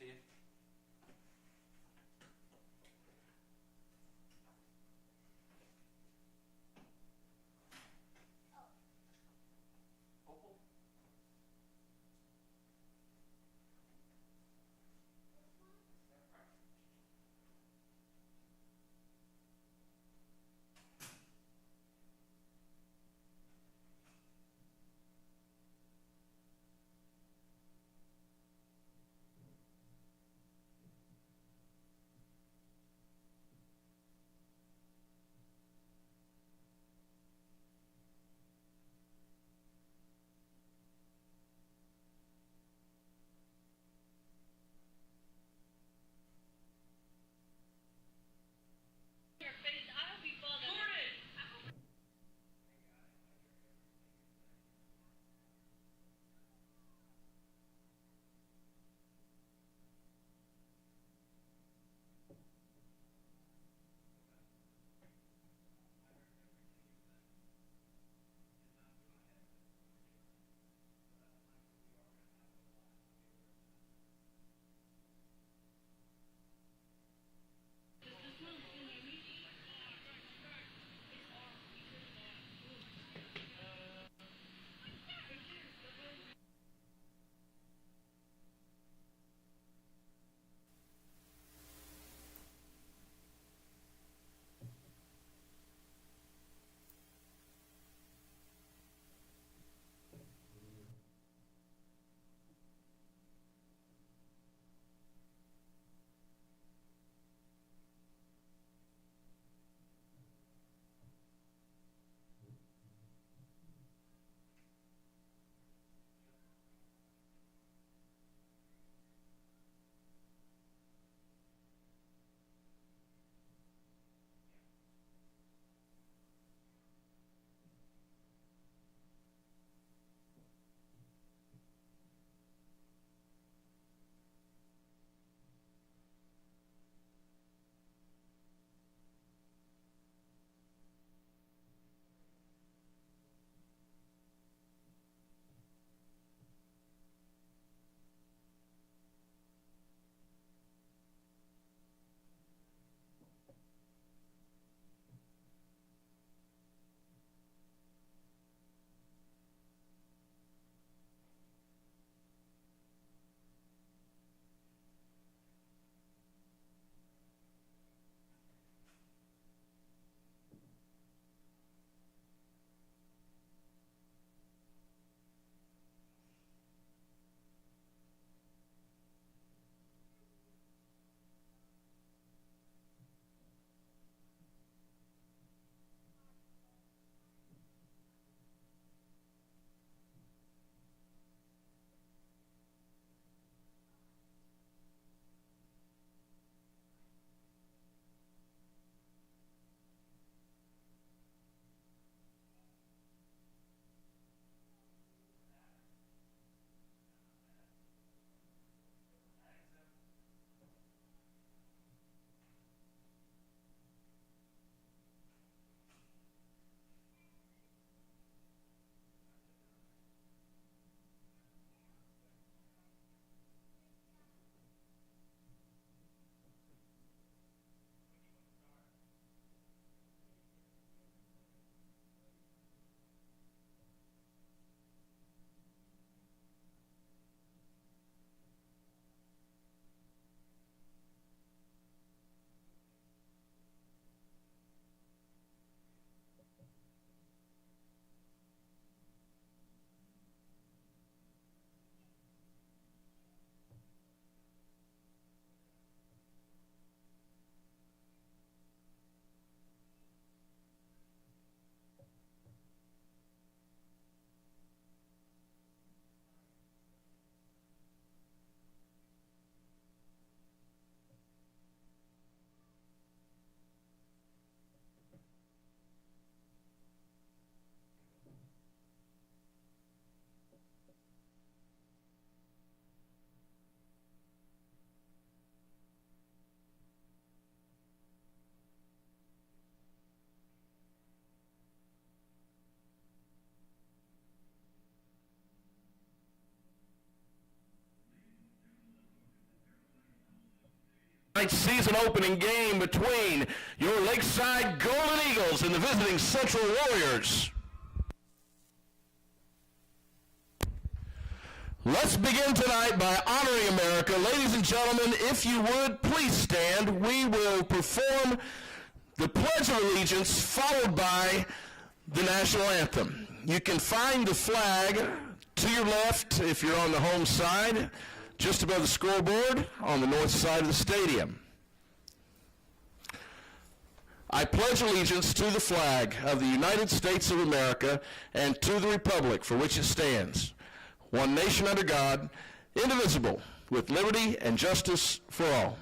to you. Opal? Season opening game between your Lakeside Golden Eagles and the visiting Central Warriors. Let's begin tonight by honoring America. Ladies and gentlemen, if you would, please stand. We will perform the Pledge of Allegiance followed by the National Anthem. You can find the flag to your left if you're on the home side, just above the scoreboard on the north side of the stadium. I pledge allegiance to the flag of the United States of America and to the republic for which it stands, one nation under God, indivisible, with liberty and justice for all.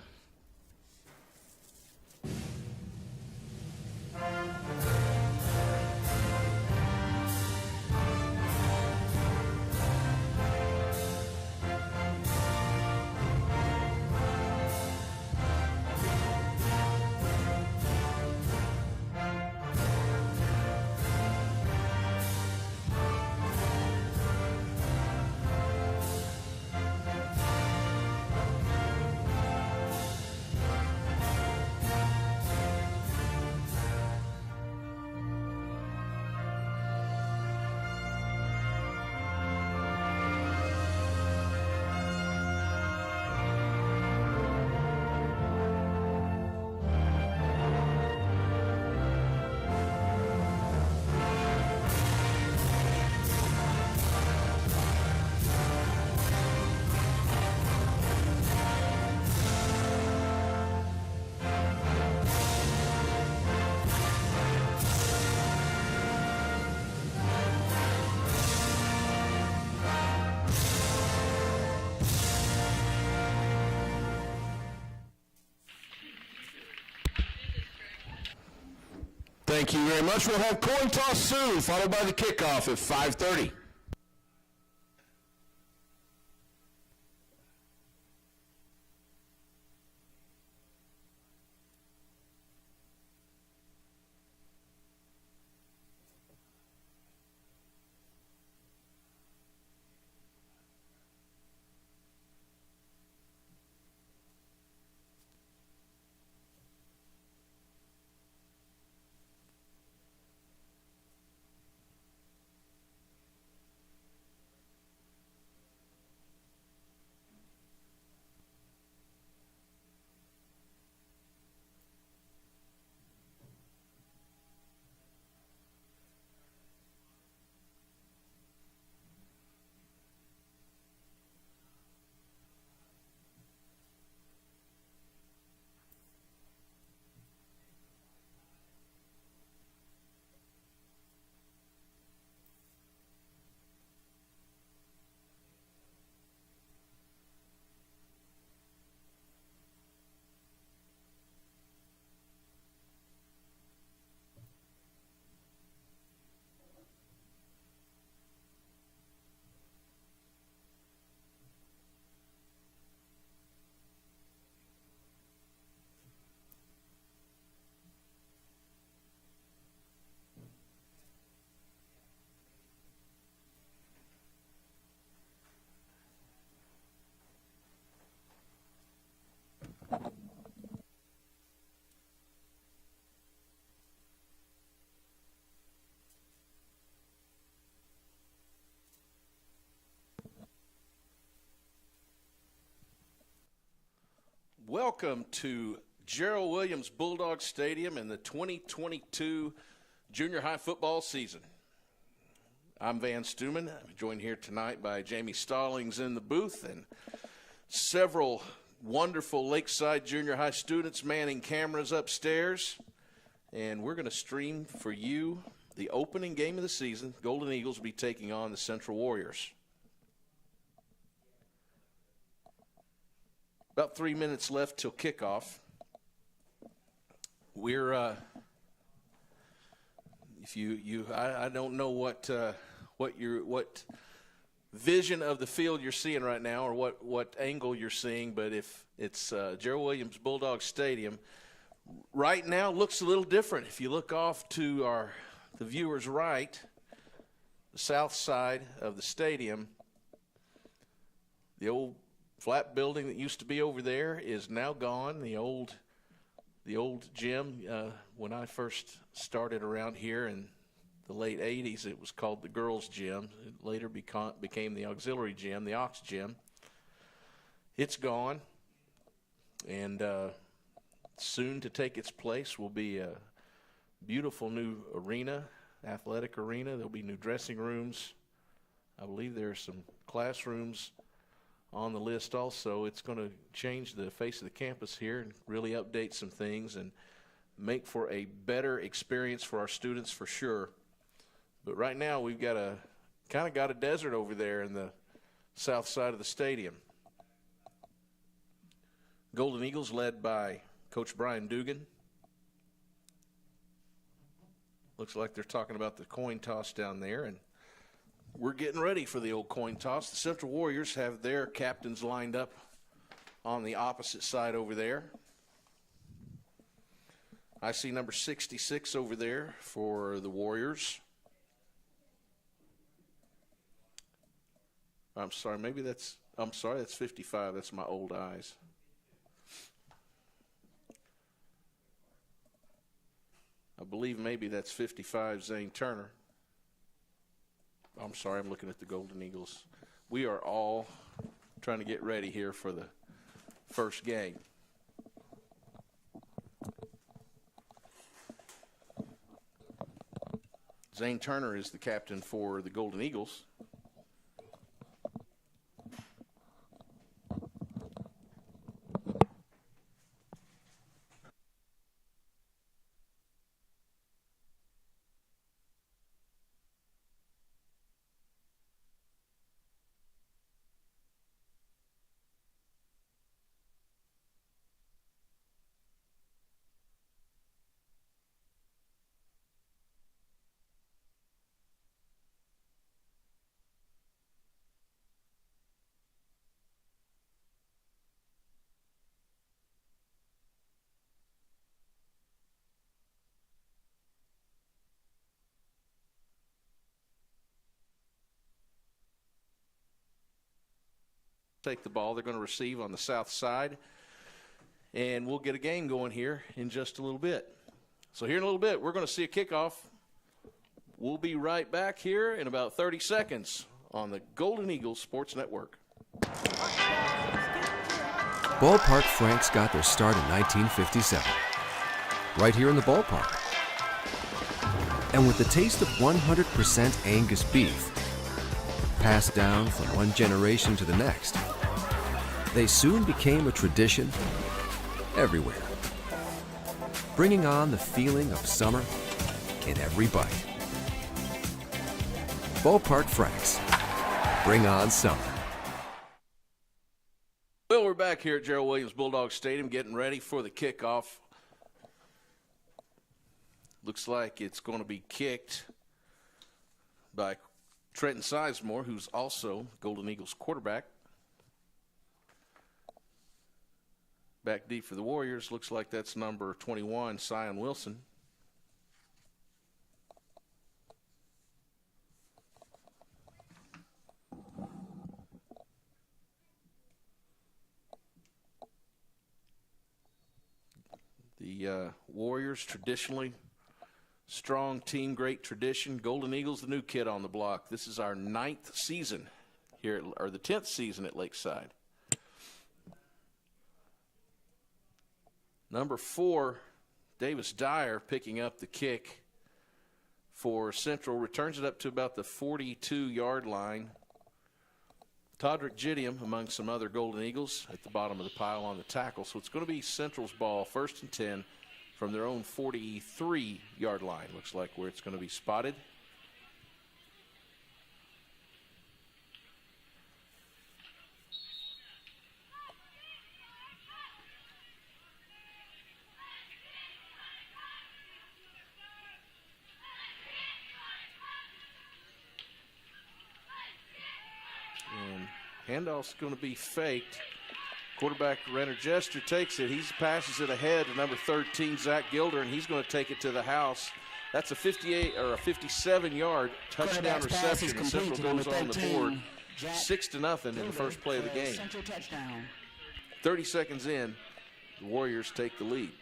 Thank you very much. We'll have coin toss soon, followed by the kickoff at 5:30. Welcome to Gerald Williams Bulldog Stadium in the 2022 junior high football season. I'm Van Stuman. I'm joined here tonight by Jamie Stallings in the booth and several wonderful Lakeside junior high students manning cameras upstairs. And we're going to stream for you the opening game of the season. Golden Eagles will be taking on the Central Warriors. About 3 minutes left till kickoff. We're I don't know what vision of the field you're seeing right now, or what angle you're seeing, but if it's Gerald Williams Bulldog Stadium, right now looks a little different. If you look off to the viewer's right, the south side of the stadium, the old flat building that used to be over there is now gone. The old gym, when I first started around here in the late 80s, it was called the girls' gym. It later became the auxiliary gym, the Ox Gym. It's gone, and soon to take its place will be a beautiful new arena, athletic arena. There'll be new dressing rooms. I believe there are some classrooms on the list also. It's going to change the face of the campus here and really update some things and make for a better experience for our students for sure. But right now we've got a desert over there in the south side of the stadium. Golden Eagles led by Coach Brian Dugan. Looks like they're talking about the coin toss down there, and we're getting ready for the old coin toss. The Central Warriors have their captains lined up on the opposite side over there. I see number 66 over there for the Warriors. I'm sorry, that's 55. That's my old eyes. I believe maybe that's 55, Zane Turner. I'm sorry, I'm looking at the Golden Eagles. We are all trying to get ready here for the first game. Zane Turner is the captain for the Golden Eagles. Take the ball. They're going to receive on the south side, and we'll get a game going here in just a little bit. So here in a little bit, we're going to see a kickoff. We'll be right back here in about 30 seconds on the Golden Eagles Sports Network. Ballpark Franks got their start in 1957, right here in the ballpark. And with the taste of 100% Angus beef, passed down from one generation to the next, they soon became a tradition everywhere, bringing on the feeling of summer in every bite. Ballpark Franks, bring on summer. Well, we're back here at Gerald Williams Bulldog Stadium getting ready for the kickoff. Looks like it's going to be kicked by Trenton Sizemore, who's also Golden Eagles quarterback. Back deep for the Warriors. Looks like that's number 21, Sion Wilson. The Warriors, traditionally strong team, great tradition. Golden Eagles, the new kid on the block. This is our 9th season here, or the 10th season at Lakeside. Number 4, Davis Dyer, picking up the kick for Central, returns it up to about the 42-yard line. Todrick Gideon, among some other Golden Eagles, at the bottom of the pile on the tackle. So it's going to be Central's ball, 1st and 10, from their own 43-yard line. Looks like where it's going to be spotted. And handoff's going to be faked. Quarterback Renner Jester takes it. He passes it ahead to number 13, Zach Gilder, and he's going to take it to the house. That's a 58 or a 57-yard touchdown reception. Central goes on the board 6-0 in the first play of the game. Central touchdown. 30 seconds in, the Warriors take the lead.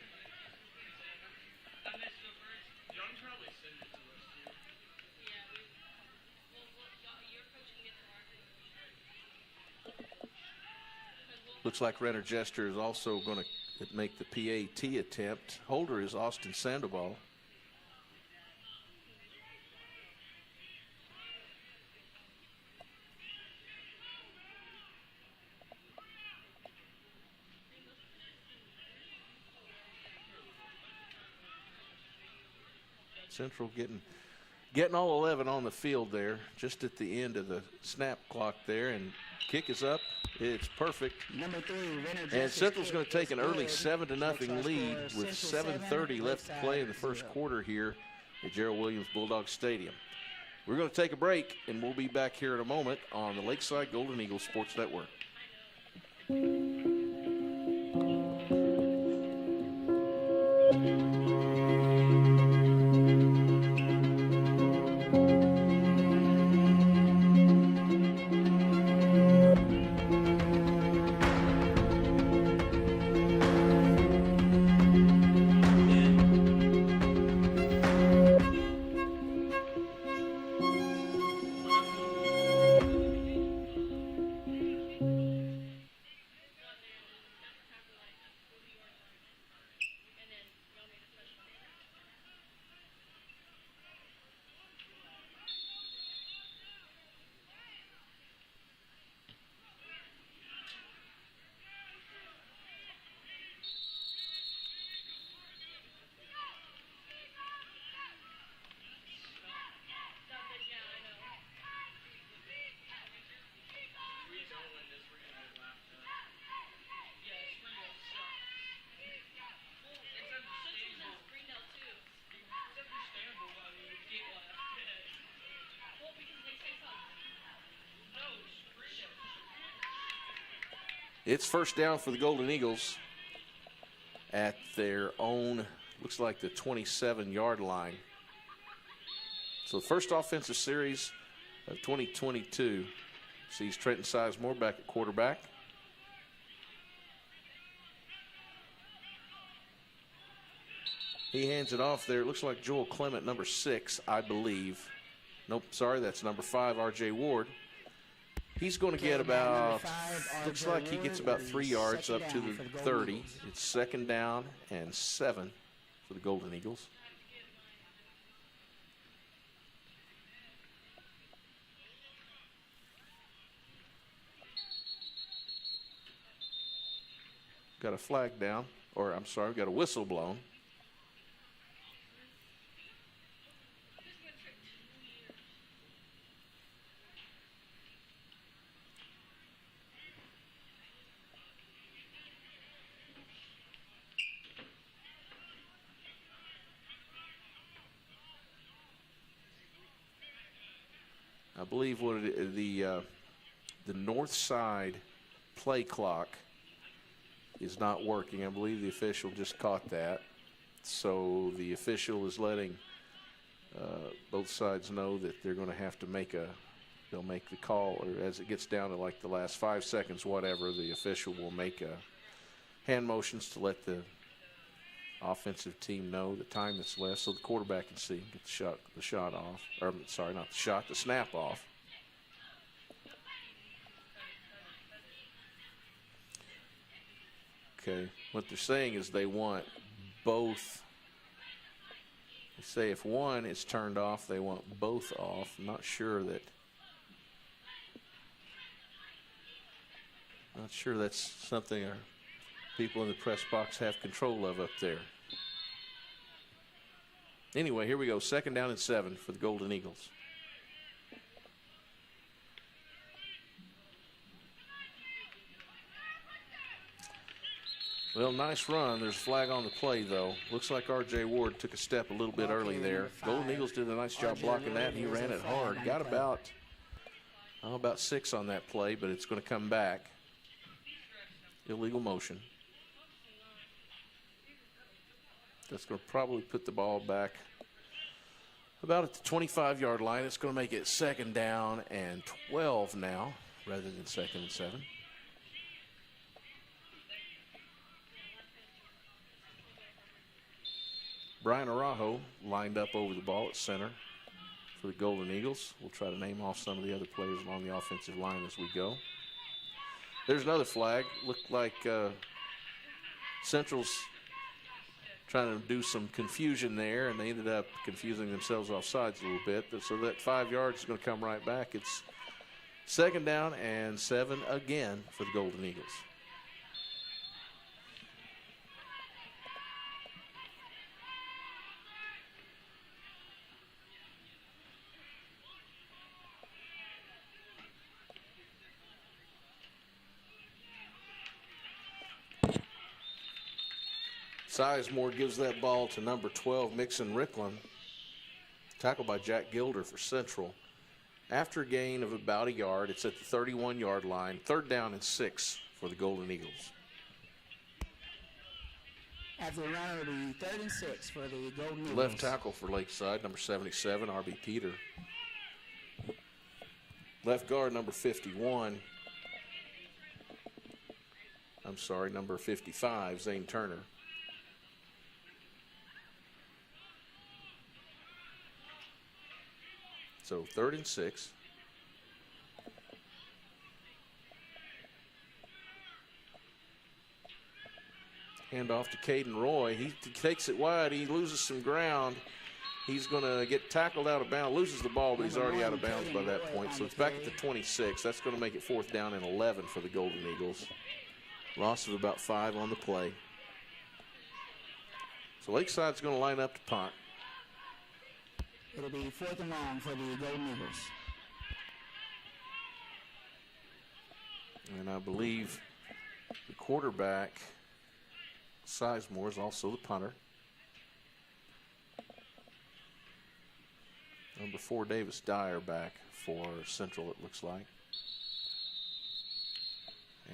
Looks like Renner Jester is also going to make the PAT attempt. Holder is Austin Sandoval. Central getting all 11 on the field there, just at the end of the snap clock there, and kick is up. It's perfect. Number 3, and Central's going to take an early 7-0 lead with 7:30 left to play in the first quarter here at Gerald Williams Bulldog Stadium. We're going to take a break, and we'll be back here in a moment on the Lakeside Golden Eagles Sports Network. It's first down for the Golden Eagles at their own, looks like the 27-yard line. So the first offensive series of 2022 sees Trenton Sizemore back at quarterback. He hands it off there. It looks like Joel Clement, number 6, I believe. Nope, sorry, that's number 5, R.J. Ward. He's going to get about, looks like he gets about 3 yards up to the 30. It's second down and 7 for the Golden Eagles. Got a flag down, or I'm sorry, got a whistle blown. I believe what the north side play clock is not working. I believe the official just caught that. So the official is letting both sides know that they're going to have to they'll make the call, or as it gets down to like the last 5 seconds, whatever, the official will make hand motions to let the offensive team know the time that's left, so the quarterback can see, get the shot off, or sorry, not the shot, the snap off. Okay, what they're saying is they want both. They say if one is turned off, they want both off. I'm not sure that's something our people in the press box have control of up there. Anyway, here we go. Second down and 7 for the Golden Eagles. Well, nice run. There's a flag on the play, though. Looks like R.J. Ward took a step a little bit early there. Golden Eagles did a nice job blocking that. He ran it hard. Got about 6 on that play, but it's going to come back. Illegal motion. That's going to probably put the ball back about at the 25-yard line. It's going to make it 2nd down and 12 now rather than 2nd and 7. Brian Araujo lined up over the ball at center for the Golden Eagles. We'll try to name off some of the other players along the offensive line as we go. There's another flag. Looked like Central's trying to do some confusion there, and they ended up confusing themselves off sides a little bit. So that 5 yards is going to come right back. It's 2nd down and 7 again for the Golden Eagles. Sizemore gives that ball to number 12, Mixon Ricklin. Tackled by Jack Gilder for Central. After a gain of about a yard, it's at the 31-yard line. 3rd down and 6 for the Golden Eagles. After the run, it'll be 3rd and 6 for the Golden Eagles. Left tackle for Lakeside, number 77, R.B. Peter. Left guard, number 51. Number 55, Zane Turner. So 3rd and 6. Hand off to Caden Roy. He takes it wide. He loses some ground. He's going to get tackled out of bounds. Loses the ball, but he's already out of bounds by that point. So it's back at the 26. That's going to make it 4th down and 11 for the Golden Eagles. Loss of about 5 on the play. So Lakeside's going to line up to punt. It'll be 4th and long for the Golden Eagles. And I believe the quarterback, Sizemore, is also the punter. Number 4, Davis Dyer, back for Central, it looks like.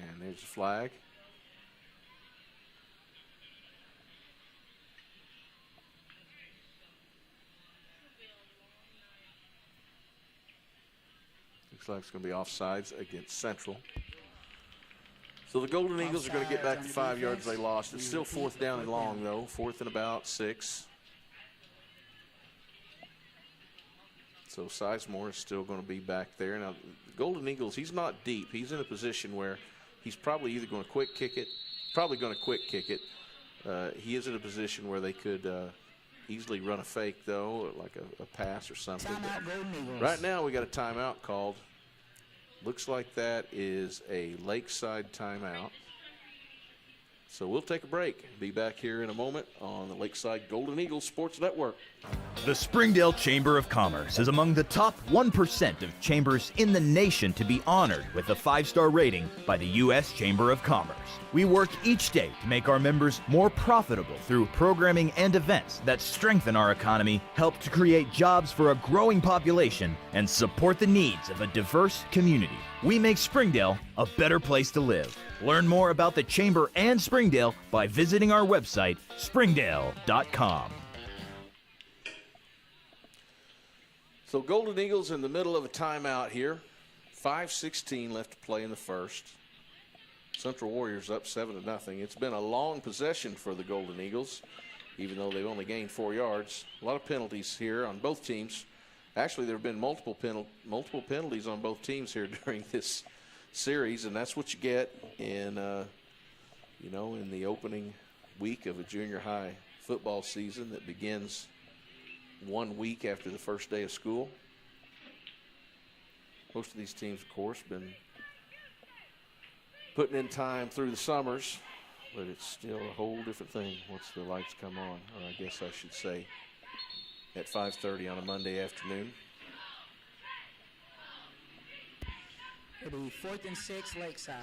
And there's the flag. Looks like it's going to be offsides against Central. So the Golden Eagles are going to get back the 5 yards they lost. It's still 4th down and long, though. 4th and about 6. So Sizemore is still going to be back there. Now, the Golden Eagles, he's not deep. He's in a position where he's probably either going to quick kick it, he is in a position where they could easily run a fake, though, like a pass or something. Right now we got a timeout called. Looks like that is a Lakeside timeout. So we'll take a break. Be back here in a moment on the Lakeside Golden Eagles Sports Network. The Springdale Chamber of Commerce is among the top 1% of chambers in the nation to be honored with a 5-star rating by the U.S. Chamber of Commerce. We work each day to make our members more profitable through programming and events that strengthen our economy, help to create jobs for a growing population, and support the needs of a diverse community. We make Springdale a better place to live. Learn more about the Chamber and Springdale by visiting our website, springdale.com. So Golden Eagles in the middle of a timeout here. 5:16 left to play in the first. Central Warriors up 7-0. It's been a long possession for the Golden Eagles, even though they've only gained 4 yards. A lot of penalties here on both teams. Actually, there have been multiple penalties on both teams here during this series, and that's what you get in, in the opening week of a junior high football season that begins 1 week after the first day of school. Most of these teams, of course, been putting in time through the summers, but it's still a whole different thing once the lights come on, or I guess I should say at 5:30 on a Monday afternoon. It'll be 4th and 6, Lakeside.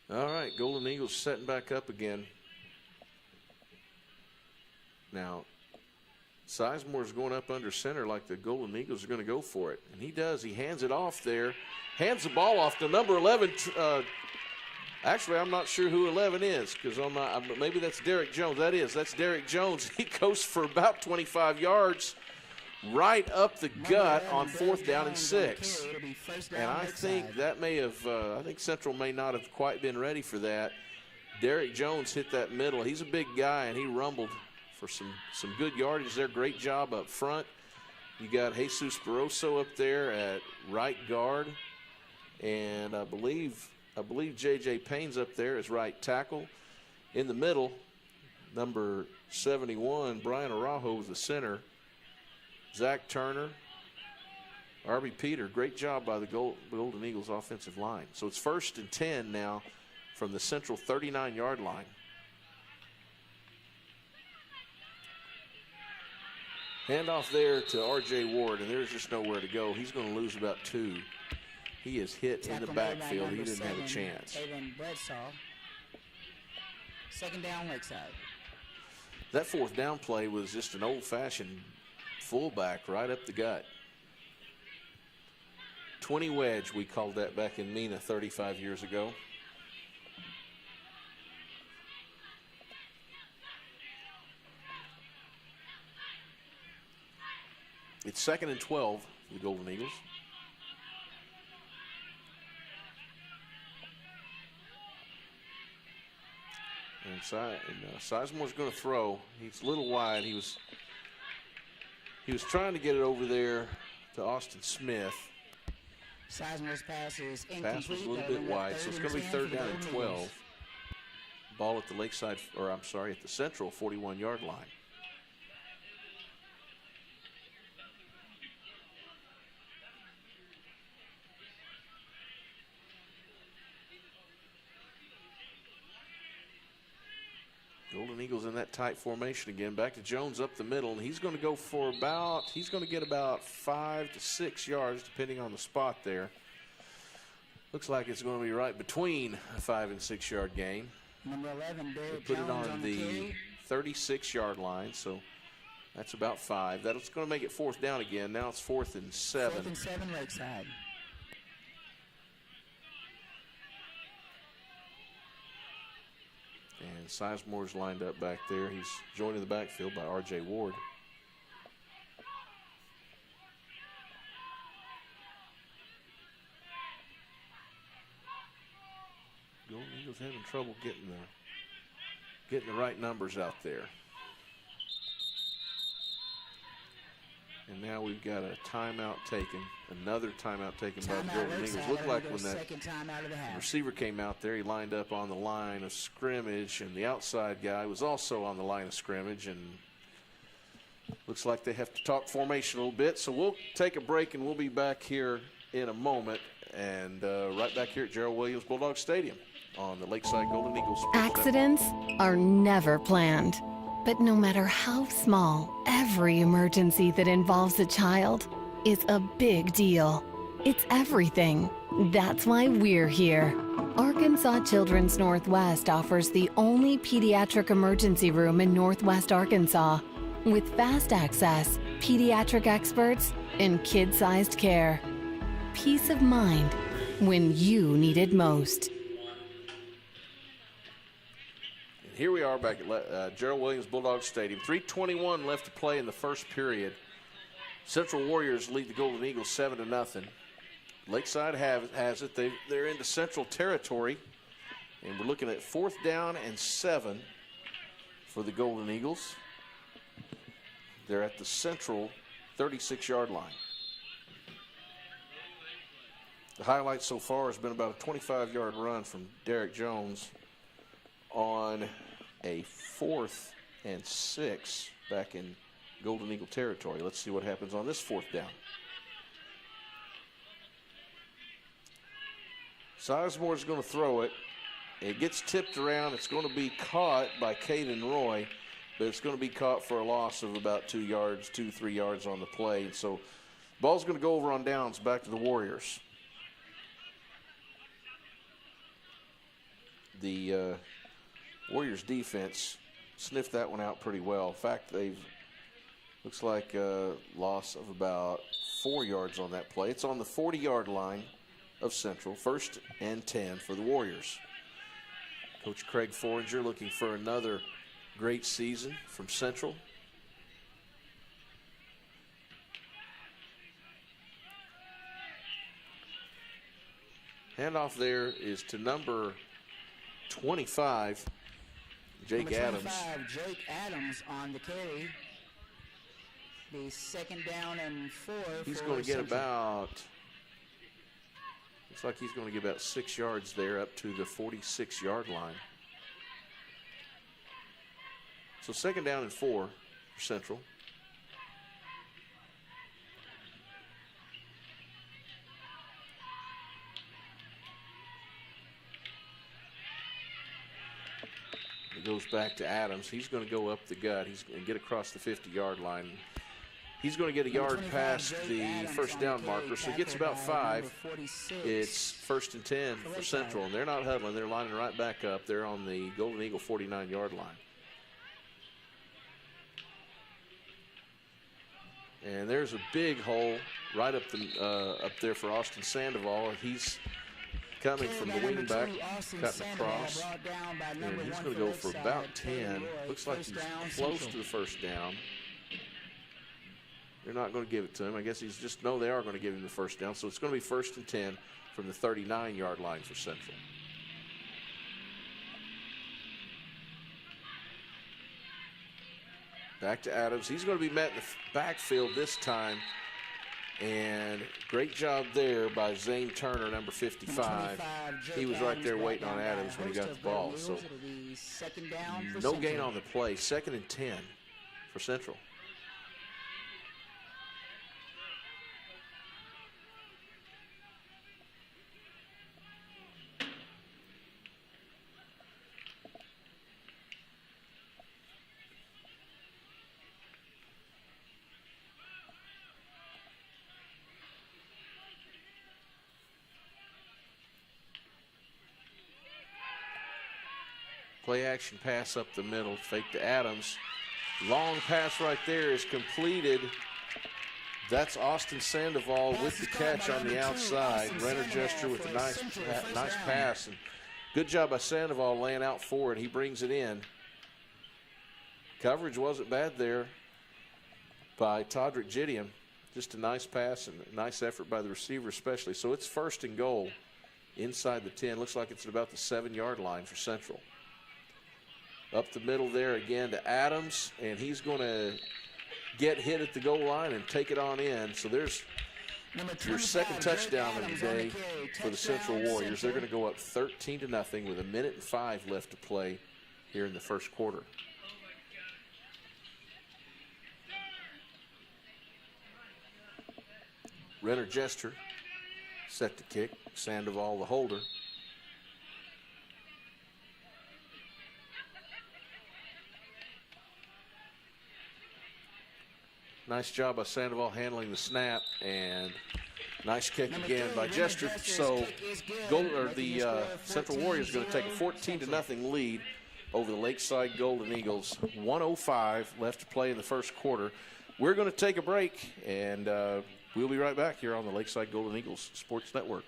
All right, Golden Eagles setting back up again. Now, Sizemore's going up under center like the Golden Eagles are going to go for it. And he does. He hands it off there. Hands the ball off to number 11. Actually, I'm not sure who 11 is because maybe that's Derek Jones. That's Derek Jones. He goes for about 25 yards right up the gut on 4th down and 6. And I think that may have, I think Central may not have quite been ready for that. Derek Jones hit that middle. He's a big guy, and he rumbled for some good yardage there. Great job up front. You got Jesus Barroso up there at right guard, and I believe J.J. Payne's up there as right tackle. In the middle, number 71, Brian Araujo was the center. Zach Turner, R.B. Peter, great job by the Golden Eagles offensive line. So it's 1st and 10 now from the Central 39-yard line. Handoff there to R.J. Ward, and there's just nowhere to go. He's going to lose about 2. He is hit in the backfield. He didn't have a chance. 2nd down, Lakeside. That 4th down play was just an old-fashioned fullback right up the gut. 20 wedge, we called that back in Mena 35 years ago. It's 2nd and 12 for the Golden Eagles. And Sizemore's going to throw. He's a little wide. He was trying to get it over there to Austin Smith. Sizemore's pass is incomplete. Pass was a little bit wide, so it's going to be 3rd down and 12. Ball at the Lakeside, or I'm sorry, at the Central 41-yard line. Golden Eagles in that tight formation again. Back to Jones up the middle, and he's going to go for he's going to get about 5 to 6 yards, depending on the spot there. Looks like it's going to be right between a 5 and 6 yard gain. Number 11, Derek Put Jones it on the 36-yard line, so that's about 5. That's going to make it 4th down again. Now it's 4th and 7. 4th and 7, Lakeside. And Sizemore's lined up back there. He's joined in the backfield by R.J. Ward. Golden Eagles having trouble getting the right numbers out there. And now we've got a timeout taken, another timeout taken by the Golden Eagles. Looked like when that receiver came out there, he lined up on the line of scrimmage, and the outside guy was also on the line of scrimmage, and looks like they have to talk formation a little bit. So we'll take a break, and we'll be back here in a moment, and right back here at Gerald Williams Bulldog Stadium on the Lakeside Golden Eagles Sports Accidents are never planned. But no matter how small, every emergency that involves a child is a big deal. It's everything. That's why we're here. Arkansas Children's Northwest offers the only pediatric emergency room in Northwest Arkansas with fast access, pediatric experts, and kid-sized care. Peace of mind when you need it most. Here we are back at Gerald Williams Bulldog Stadium. 3:21 left to play in the first period. Central Warriors lead the Golden Eagles 7-0. Lakeside has it. They're into Central territory, and we're looking at 4th down and 7 for the Golden Eagles. They're at the Central 36-yard line. The highlight so far has been about a 25-yard run from Derek Jones on a 4th and 6 back in Golden Eagle territory. Let's see what happens on this 4th down. Sizemore's going to throw it. It gets tipped around. It's going to be caught by Caden Roy, but it's going to be caught for a loss of about 2 yards, 2-3 yards on the play. And so ball's going to go over on downs back to the Warriors. The Warriors defense sniffed that one out pretty well. In fact, they've Looks like a loss of about 4 yards on that play. It's on the 40-yard line of Central. 1st and 10 for the Warriors. Coach Craig Foringer looking for another great season from Central. Handoff there is to number 25, Jake Adams. 25, Jake Adams on the carry. The 2nd down and 4. He's going to get about, looks like he's going to get about 6 yards there up to the 46-yard line. So 2nd down and 4 for Central. It goes back to Adams. He's going to go up the gut. He's going to get across the 50-yard line. He's going to get a yard past the 1st down marker, so he gets about 5. It's 1st and 10 for Central, and they're not huddling. They're lining right back up. They're on the Golden Eagle 49-yard line. And there's a big hole right up there for Austin Sandoval. He's coming from the wing back, cutting across, and he's going to go for about 10. Looks like he's close to the 1st down. They're not going to give it to him. I guess he's just, no, they are going to give him the 1st down. So it's going to be 1st and 10 from the 39-yard line for Central. Back to Adams. He's going to be met in the backfield this time. And great job there by Zane Turner, number 55. He was right there waiting on Adams when he got the ball. So no gain on the play. 2nd and 10 for Central. Play action pass up the middle, fake to Adams. Long pass right there is completed. That's Austin Sandoval with the catch on the outside. Renner Gesture with a nice pass. And good job by Sandoval laying out for it. He brings it in. Coverage wasn't bad there by Todrick Gideon. Just a nice pass and a nice effort by the receiver especially. So it's 1st and goal inside the 10. Looks like it's at about the 7-yard line for Central. Up the middle there again to Adams, and he's going to get hit at the goal line and take it on in. So there's your 2nd touchdown of the day for the Central Warriors. They're going to go up 13-0 with 1:05 left to play here in the 1st quarter. Renner Gesture set to kick. Sandoval the holder. Nice job by Sandoval handling the snap, and nice kick again by Gesture. So the Central Warriors are going to take a 14-0 lead over the Lakeside Golden Eagles. 1:05 left to play in the 1st quarter. We're going to take a break, and we'll be right back here on the Lakeside Golden Eagles Sports Network.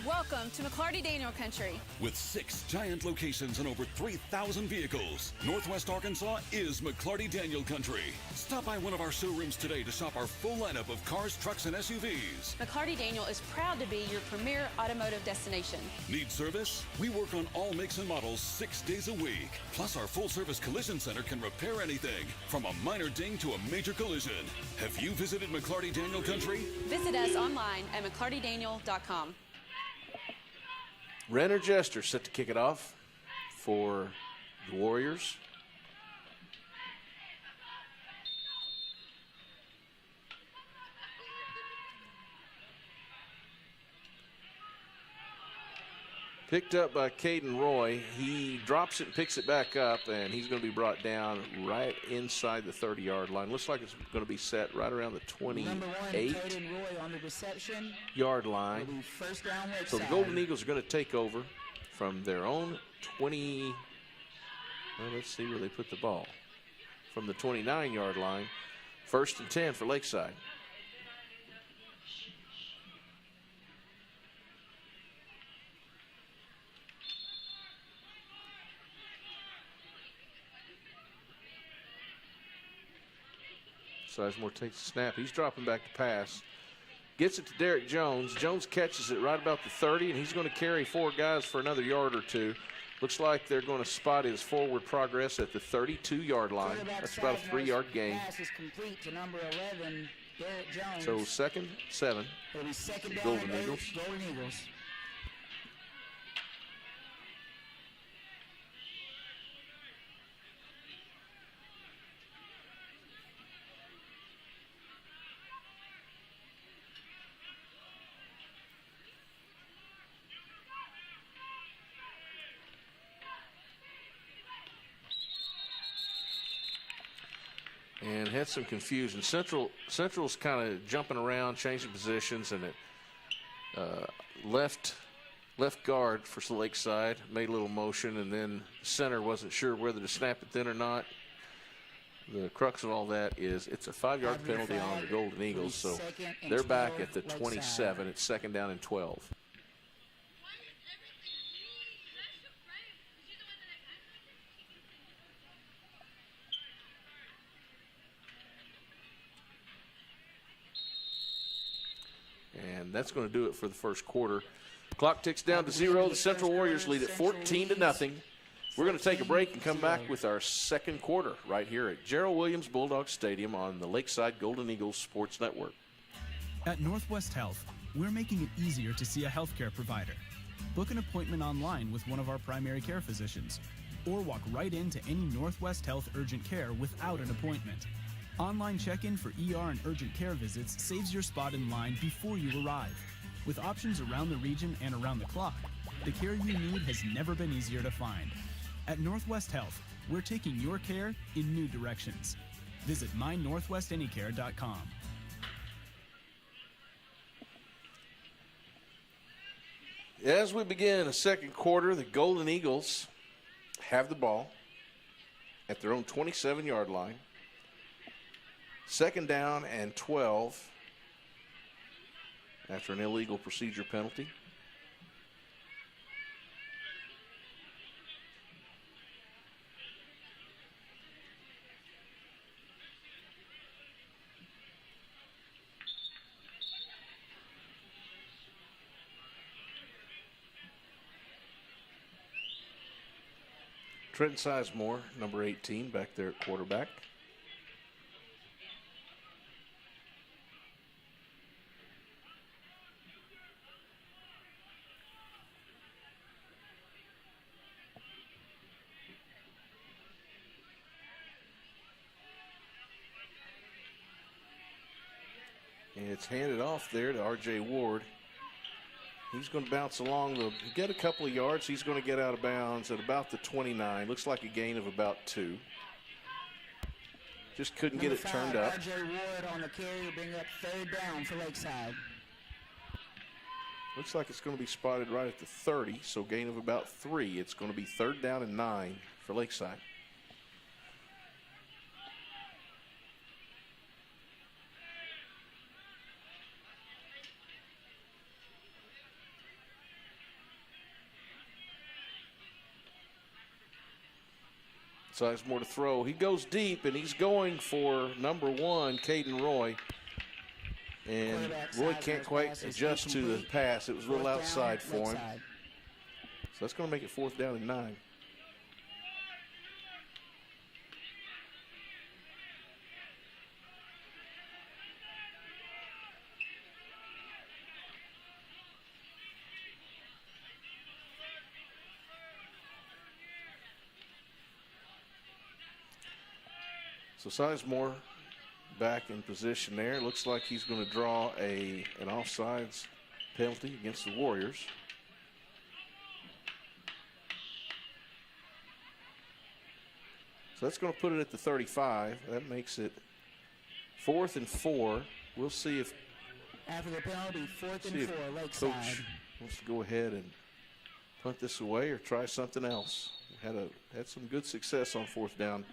Welcome to McClarty Daniel Country. With 6 giant locations and over 3,000 vehicles, Northwest Arkansas is McClarty Daniel Country. Stop by one of our showrooms today to shop our full lineup of cars, trucks, and SUVs. McClarty Daniel is proud to be your premier automotive destination. Need service? We work on all makes and models 6 days a week. Plus, our full-service collision center can repair anything, from a minor ding to a major collision. Have you visited McClarty Daniel Country? Visit us online at McClartyDaniel.com. Renner Gesture set to kick it off for the Warriors. Picked up by Caden Roy. He drops it and picks it back up, and he's going to be brought down right inside the 30-yard line. Looks like it's going to be set right around the 28-yard line. So the Golden Eagles are going to take over from their own 20. Well, let's see where they put the ball. From the 29-yard line. First and 10 for Lakeside. Sizemore takes the snap. He's dropping back to pass. Gets it to Derek Jones. Jones catches it right about the 30, and he's going to carry 4 guys for another yard or 2. Looks like they're going to spot his forward progress at the 32-yard line. That's about a 3-yard gain. Pass is complete to number 11, Derek Jones. So 2nd, 7. It'll be second down Golden and Eagles. 8, Golden Eagles. And had some confusion. Central's kind of jumping around, changing positions, and it left guard for Lakeside made a little motion, and then center wasn't sure whether to snap it then or not. The crux of all that is it's a 5-yard penalty on the Golden Eagles, so they're back at the 27. It's 2nd down and 12. And that's going to do it for the first quarter. Clock ticks down to 0. The Central Warriors lead at 14-0. We're going to take a break and come back with our second quarter right here at Gerald Williams Bulldog Stadium on the Lakeside Golden Eagles Sports Network. At Northwest Health, we're making it easier to see a healthcare provider. Book an appointment online with one of our primary care physicians, or walk right into any Northwest Health urgent care without an appointment. Online check-in for ER and urgent care visits saves your spot in line before you arrive. With options around the region and around the clock, the care you need has never been easier to find. At Northwest Health, we're taking your care in new directions. Visit mynorthwestanycare.com. As we begin the second quarter, the Golden Eagles have the ball at their own 27-yard line. 2nd down and 12 after an illegal procedure penalty. Trenton Sizemore, number 18, back there at quarterback. And it's handed off there to R.J. Ward. He's going to bounce along, get a couple of yards. He's going to get out of bounds at about the 29. Looks like a gain of about 2. Just couldn't get it turned up. R.J. Ward on the carry will bring up 3rd down for Lakeside. Looks like it's going to be spotted right at the 30, so gain of about 3. It's going to be 3rd down and 9 for Lakeside. Sizemore to throw. He goes deep, and he's going for number 1, Caden Roy. And Roy can't quite adjust to the pass. It was a little outside for him. So that's going to make it 4th down and 9. So Sizemore back in position there. Looks like he's going to draw an offsides penalty against the Warriors. So that's going to put it at the 35. That makes it 4th and 4. We'll see if after the penalty, 4th and 4, Lakeside. Coach wants to go ahead and punt this away or try something else. Had some good success on 4th down.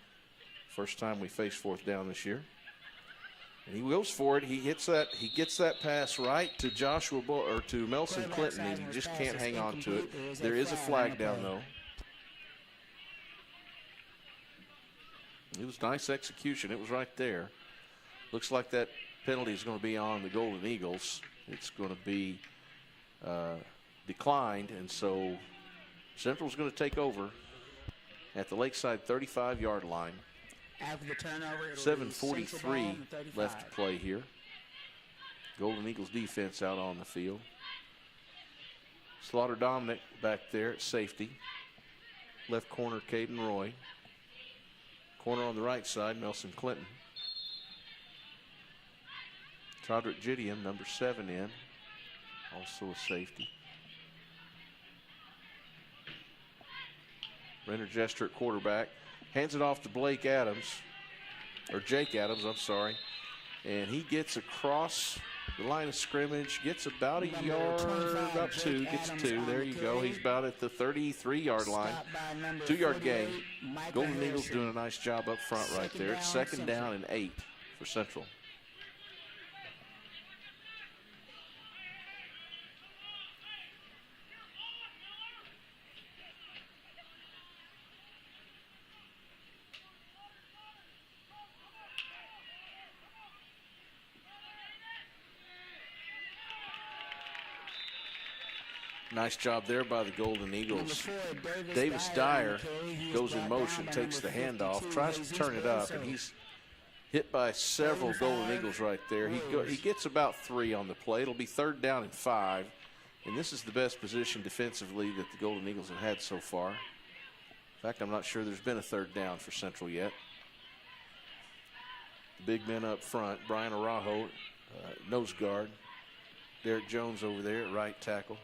First time we faced 4th down this year. And he goes for it. He gets that pass right to to Melson Clinton, and he just can't hang on to it. There is a flag down, though. It was nice execution. It was right there. Looks like that penalty is going to be on the Golden Eagles. It's going to be declined, and so Central's going to take over at the Lakeside 35-yard line. After the turnover, 7:43 left to play here. Golden Eagles defense out on the field. Slaughter Dominic back there at safety. Left corner, Caden Roy. Corner on the right side, Melson Clinton. Todrick Gideon, number 7 in. Also a safety. Renner Jester at quarterback. Hands it off to Jake Adams, I'm sorry. And he gets across the line of scrimmage, gets about a yard, about 2, gets 2. There you go. He's about at the 33-yard line. 2-yard gain. Golden Eagles doing a nice job up front right there. It's 2nd down and 8 for Central. Nice job there by the Golden Eagles. Davis Dyer goes in motion, takes the handoff, tries to turn it up, and he's hit by several Golden Eagles right there. He gets about 3 on the play. It'll be 3rd down and 5, and this is the best position defensively that the Golden Eagles have had so far. In fact, I'm not sure there's been a 3rd down for Central yet. Big men up front. Brian Araujo, nose guard. Derek Jones over there at right tackle.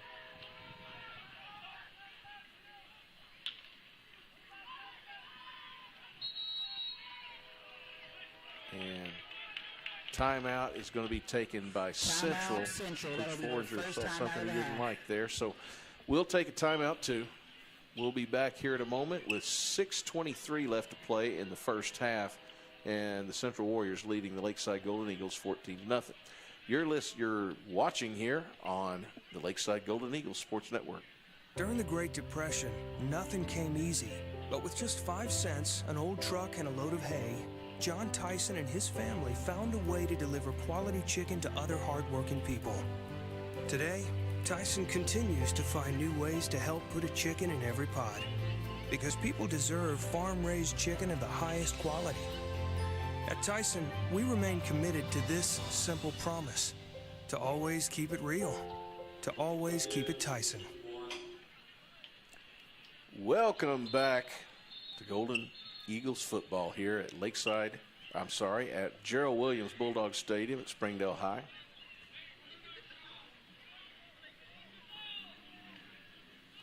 And timeout is going to be taken by Central. Coach Forger saw something he didn't like there. So we'll take a timeout too. We'll be back here in a moment with 6:23 left to play in the first half. And the Central Warriors leading the Lakeside Golden Eagles 14-0. You're watching here on the Lakeside Golden Eagles Sports Network. During the Great Depression, nothing came easy. But with just 5 cents, an old truck, and a load of hay, John Tyson and his family found a way to deliver quality chicken to other hardworking people. Today, Tyson continues to find new ways to help put a chicken in every pot. Because people deserve farm-raised chicken of the highest quality. At Tyson, we remain committed to this simple promise: to always keep it real, to always keep it Tyson. Welcome back to Golden Eagles football here at at Gerald Williams Bulldog Stadium at Springdale High.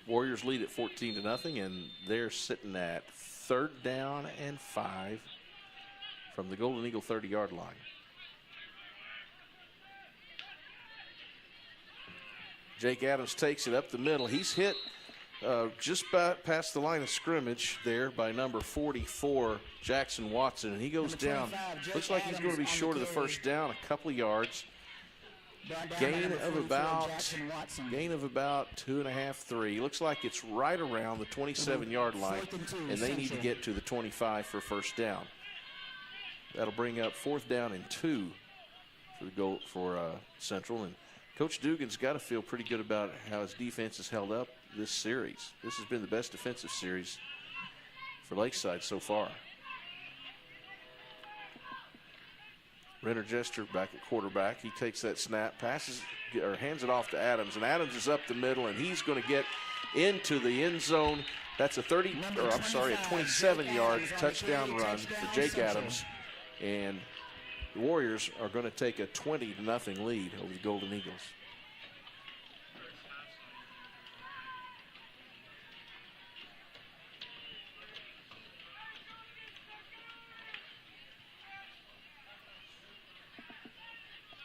Warriors lead at 14-0, and they're sitting at 3rd down and 5 from the Golden Eagle 30-yard line. Jake Adams takes it up the middle. He's hit just past the line of scrimmage there by number 44, Jackson Watson, and he goes down. Looks like he's going to be short of the first down, a couple of yards. Gain of about 2.5, 3. Looks like it's right around the 27-yard line, and they need to get to the 25 for first down. That'll bring up 4th down and 2 for the goal for Central, and Coach Dugan's got to feel pretty good about how his defense has held up this series. This has been the best defensive series for Lakeside so far. Renner Jester back at quarterback. He takes that snap, hands it off to Adams, and Adams is up the middle, and he's going to get into the end zone. That's a 27-yard touchdown run for Jake Adams, and the Warriors are going to take a 20-0 lead over the Golden Eagles.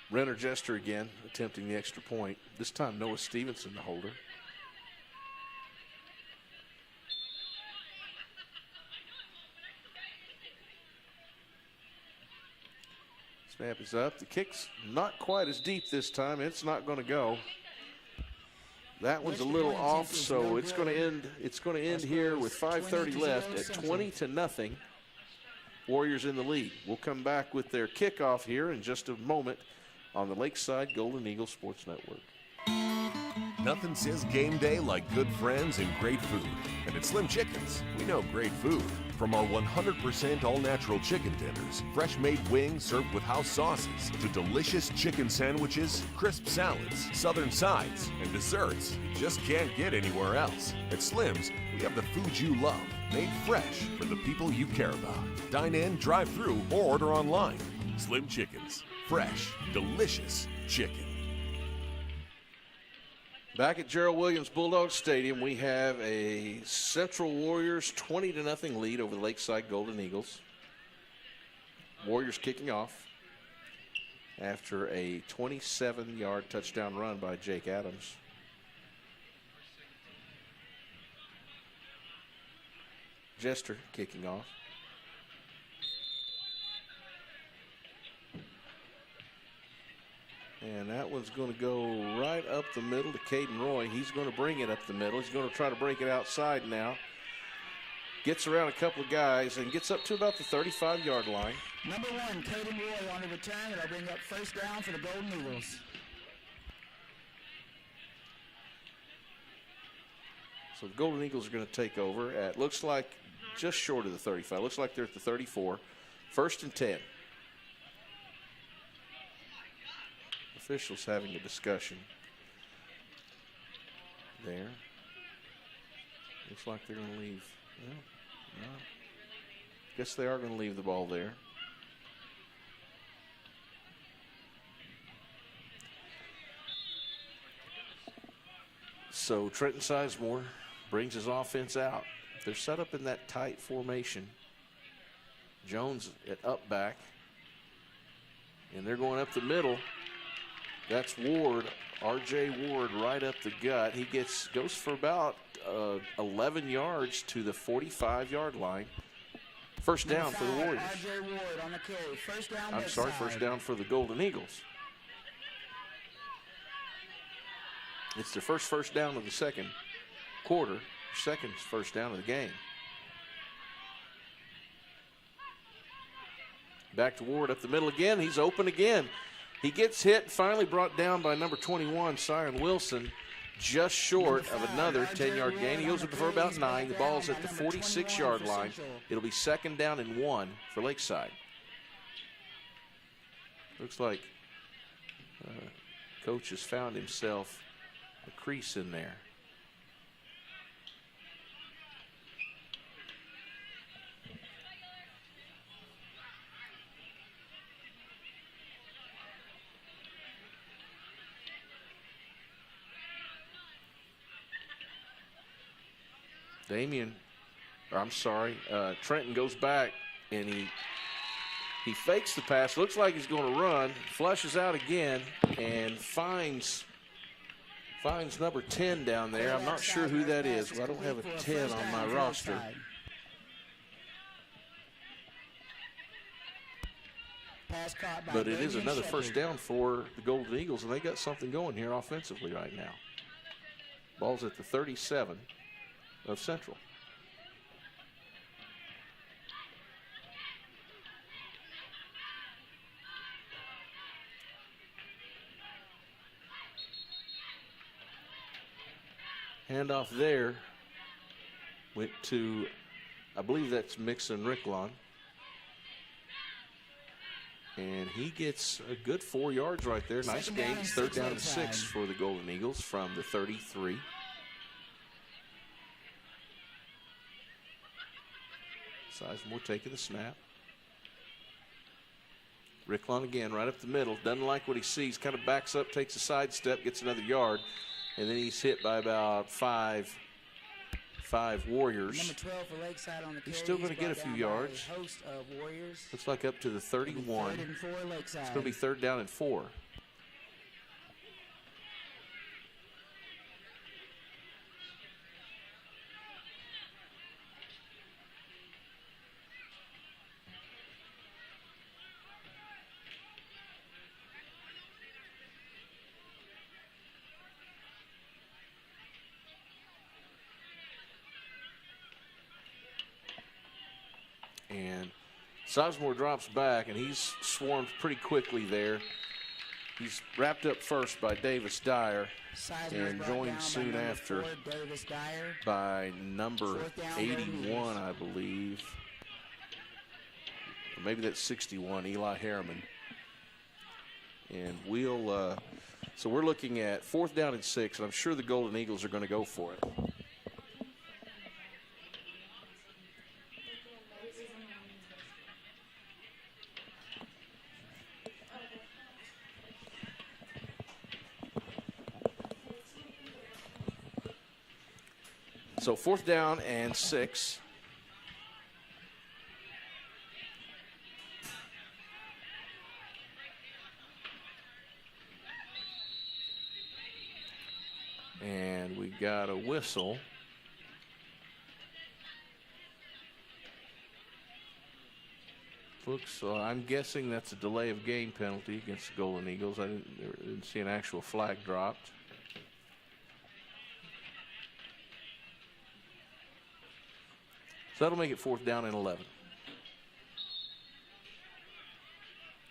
Renner Jester again attempting the extra point. This time Noah Stevenson, the holder. Snap is up. The kick's not quite as deep this time. It's not going to go. That one's a little off, so it's going to end. It's going to end here with 5:30 left at 20-0. Warriors in the lead. We'll come back with their kickoff here in just a moment on the Lakeside Golden Eagle Sports Network. Nothing says game day like good friends and great food. And at Slim Chickens, we know great food. From our 100% all-natural chicken tenders, fresh-made wings served with house sauces, to delicious chicken sandwiches, crisp salads, southern sides, and desserts you just can't get anywhere else. At Slim's, we have the food you love, made fresh for the people you care about. Dine in, drive through, or order online. Slim Chickens. Fresh, delicious chicken. Back at Gerald Williams Bulldog Stadium, we have a Central Warriors 20-0 lead over the Lakeside Golden Eagles. Warriors kicking off after a 27-yard touchdown run by Jake Adams. Jester kicking off. And that one's going to go right up the middle to Caden Roy. He's going to bring it up the middle. He's going to try to break it outside now. Gets around a couple of guys and gets up to about the 35-yard line. Number 1, Caden Roy on the return. It'll bring up first down for the Golden Eagles. So the Golden Eagles are going to take over at, looks like, just short of the 35. Looks like they're at the 34. 1st and 10. Officials having a discussion there. Looks like they're going to leave. Well, no. Guess they are going to leave the ball there. So Trenton Sizemore brings his offense out. They're set up in that tight formation. Jones at up back. And they're going up the middle. That's Ward, R.J. Ward, right up the gut. He goes for about 11 yards to the 45-yard line. First down for the Warriors. R.J. Ward on the carry. First down. I'm sorry, first down for the Golden Eagles. It's their first down of the second quarter, second first down of the game. Back to Ward up the middle again. He's open again. He gets hit, finally brought down by number 21, Siren Wilson, just short of another 10-yard gain. He goes up for about 9. The ball's at the 46-yard line. It'll be 2nd down and 1 for Lakeside. Looks like coach has found himself a crease in there. Trenton goes back and he fakes the pass. Looks like he's going to run, flushes out again, and finds number 10 down there. I'm not sure who that is. I don't have a 10 on my roster. But it is another first down for the Golden Eagles, and they got something going here offensively right now. Ball's at the 37 of Central. Handoff there went to, I believe that's Mixon Ricklon. And he gets a good 4 yards right there. Nice gain. It's 3rd down and 6 for the Golden Eagles from the 33. Sizemore taking the snap. Ricklon again right up the middle. Doesn't like what he sees. Kind of backs up, takes a side step, gets another yard. And then he's hit by about five Warriors. Number 12 for Lakeside on the carry. He's still going to get a few yards. A host of Warriors. Looks like up to the 31. 3rd and 4 Lakeside. It's going to be 3rd down and 4. And Sizemore drops back, and he's swarmed pretty quickly there. He's wrapped up first by Davis Dyer and joined soon after by number 81, I believe. Or maybe that's 61, Eli Harriman. And so we're looking at 4th down and 6, and I'm sure the Golden Eagles are going to go for it. So 4th down and 6. And we got a whistle. I'm guessing that's a delay of game penalty against the Golden Eagles. I didn't see an actual flag dropped. So that'll make it 4th down and 11.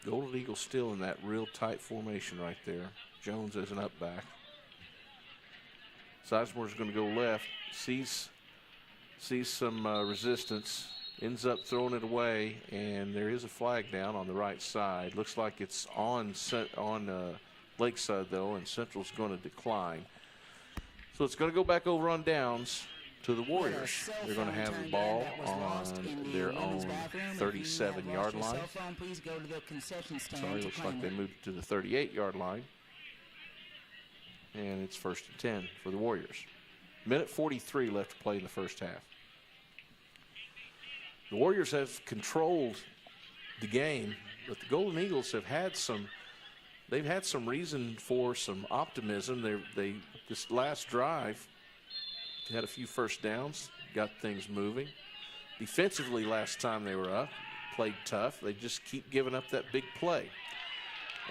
Golden Eagles still in that real tight formation right there. Jones as an up back. Sizemore's going to go left. Sees some resistance. Ends up throwing it away, and there is a flag down on the right side. Looks like it's on Lakeside though, and Central's going to decline. So it's going to go back over on downs to the Warriors. They're going to have the ball on their own 37-yard line. Sorry, looks like they moved to the 38-yard line. And it's 1st and 10 for the Warriors. Minute 43 left to play in the first half. The Warriors have controlled the game, but the Golden Eagles have had some reason for some optimism. This last drive had a few first downs, got things moving. Defensively, last time they were up, played tough. They just keep giving up that big play.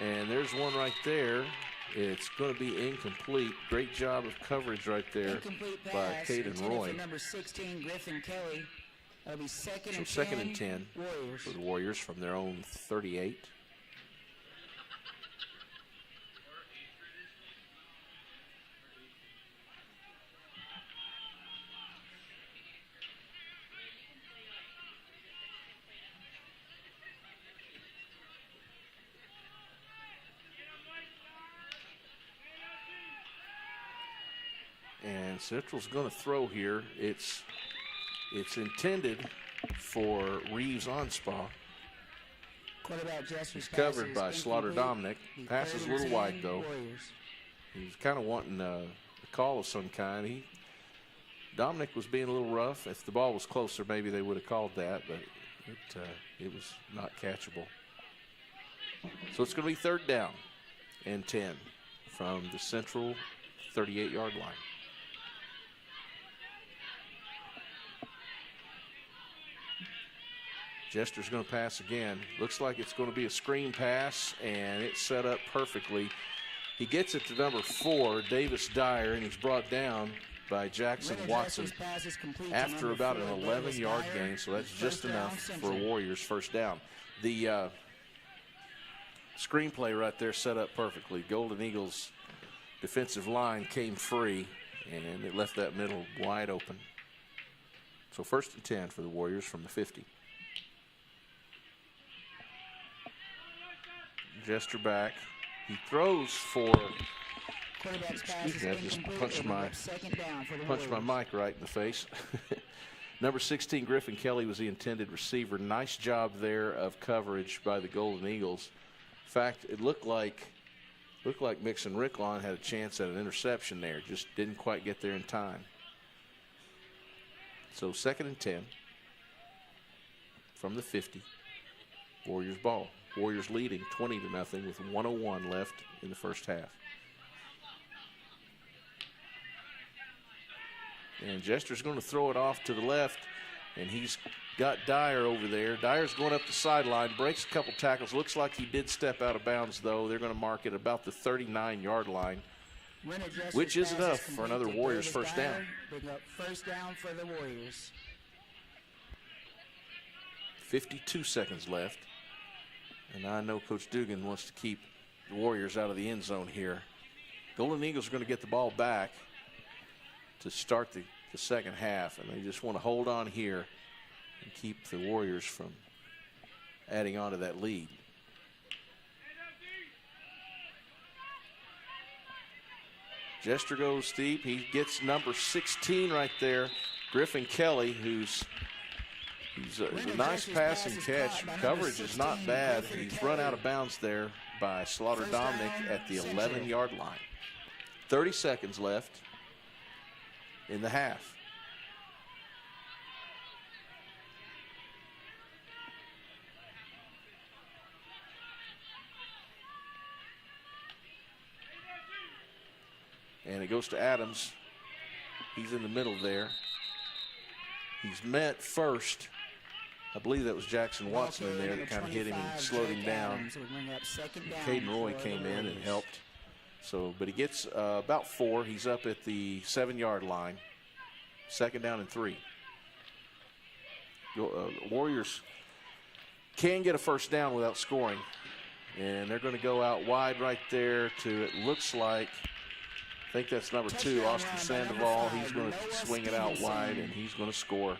And there's one right there. It's going to be incomplete. Great job of coverage right there by Caden Roy. Number 16, Griffin Kelly. That'll be 2nd and 10. So 2nd and 10 for the Warriors from their own 38. And Central's going to throw here. It's intended for Reeves Onspaw. He's covered by Slaughter Dominic. Passes a little wide though. He was kind of wanting a call of some kind. Dominic was being a little rough. If the ball was closer, maybe they would have called that, but it was not catchable. So it's going to be 3rd down and 10 from the Central 38-yard line. Jester's going to pass again. Looks like it's going to be a screen pass, and it's set up perfectly. He gets it to number 4, Davis Dyer, and he's brought down by Jackson Watson after about an 11-yard gain, so that's just enough for a Warriors 1st down. The screenplay right there set up perfectly. Golden Eagles defensive line came free, and it left that middle wide open. So 1st and 10 for the Warriors from the 50. Jester back. He throws for. Excuse me, I just punched my mic right in the face. Number 16, Griffin Kelly was the intended receiver. Nice job there of coverage by the Golden Eagles. In fact, it looked like Mixon Ricklon had a chance at an interception there. Just didn't quite get there in time. So 2nd and 10 from the 50. Warriors ball. Warriors leading 20-0 with 1:01 left in the first half. And Jester's going to throw it off to the left, and he's got Dyer over there. Dyer's going up the sideline, breaks a couple tackles. Looks like he did step out of bounds, though. They're going to mark it about the 39-yard line, which is enough for another Warriors 1st down. Bring up 1st down for the Warriors. 52 seconds left. And I know Coach Dugan wants to keep the Warriors out of the end zone here. Golden Eagles are going to get the ball back to start the second half, and they just want to hold on here and keep the Warriors from adding on to that lead. Jester goes deep. He gets number 16 right there, Griffin Kelly, he's a nice passing catch. Coverage is not bad. He's run out of bounds there by Slaughter Dominic at the 11-yard line. 30 seconds left in the half. And it goes to Adams. He's in the middle there. He's met first. I believe that was Jackson Watson in there that kind of hit him and slowed him down. Caden Roy came in and helped. But he gets about 4. He's up at the 7-yard line. 2nd down and 3. Warriors can get a first down without scoring. And they're going to go out wide right there to, it looks like, I think that's number 2, Austin Sandoval. He's going to swing it out wide, and he's going to score.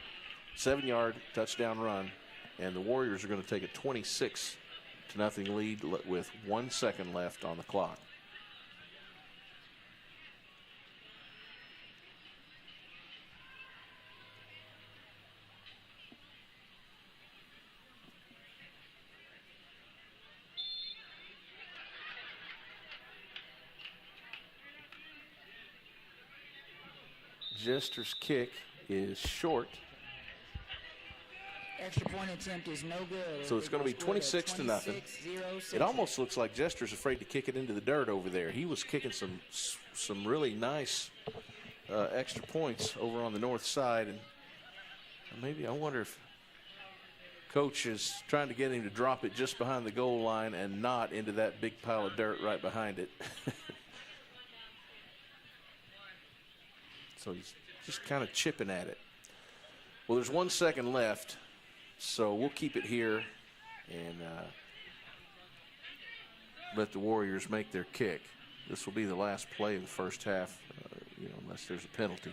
7-yard touchdown run. And the Warriors are going to take a 26-0 lead with 1 second left on the clock. Jester's kick is short. Extra point attempt is no good. So it's going to be 26-0. It almost looks like Jester's afraid to kick it into the dirt over there. He was kicking some really nice extra points over on the north side, and maybe I wonder if Coach is trying to get him to drop it just behind the goal line and not into that big pile of dirt right behind it. So he's just kind of chipping at it. Well, there's 1 second left, so we'll keep it here and let the Warriors make their kick. This will be the last play of the first half, unless there's a penalty.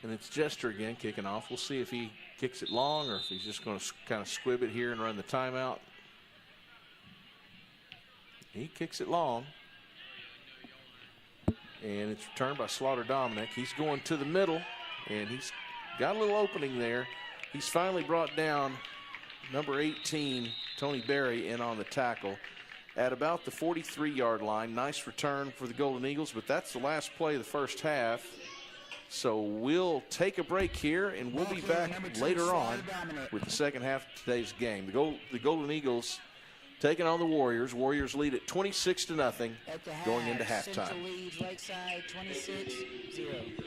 And it's Jester again kicking off. We'll see if he kicks it long or if he's just going to kind of squib it here and run the timeout. He kicks it long. And it's returned by Slaughter Dominic. He's going to the middle, and he's got a little opening there. He's finally brought down number 18, Tony Berry, in on the tackle at about the 43-yard line. Nice return for the Golden Eagles, but that's the last play of the first half. So we'll take a break here, and we'll be back later on with the second half of today's game. The Golden Eagles taking on the Warriors. Warriors lead at 26-0 going into halftime. Central leads Lakeside 26-0.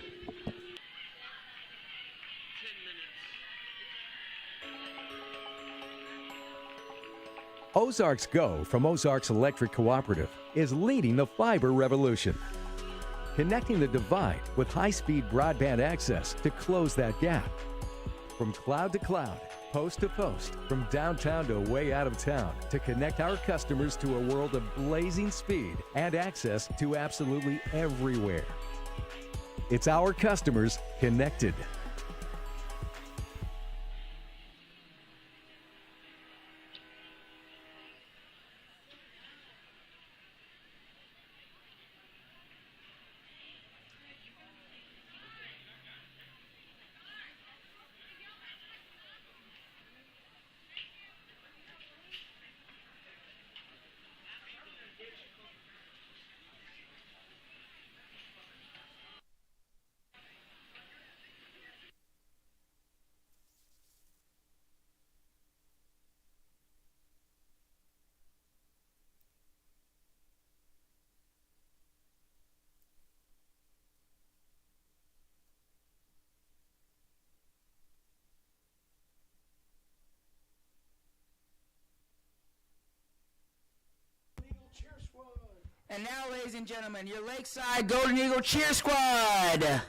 Ozarks Go from Ozarks Electric Cooperative is leading the fiber revolution, connecting the divide with high-speed broadband access to close that gap. From cloud to cloud, post to post, from downtown to way out of town, to connect our customers to a world of blazing speed and access to absolutely everywhere. It's our customers connected. And now, ladies and gentlemen, your Lakeside Golden Eagle Cheer Squad.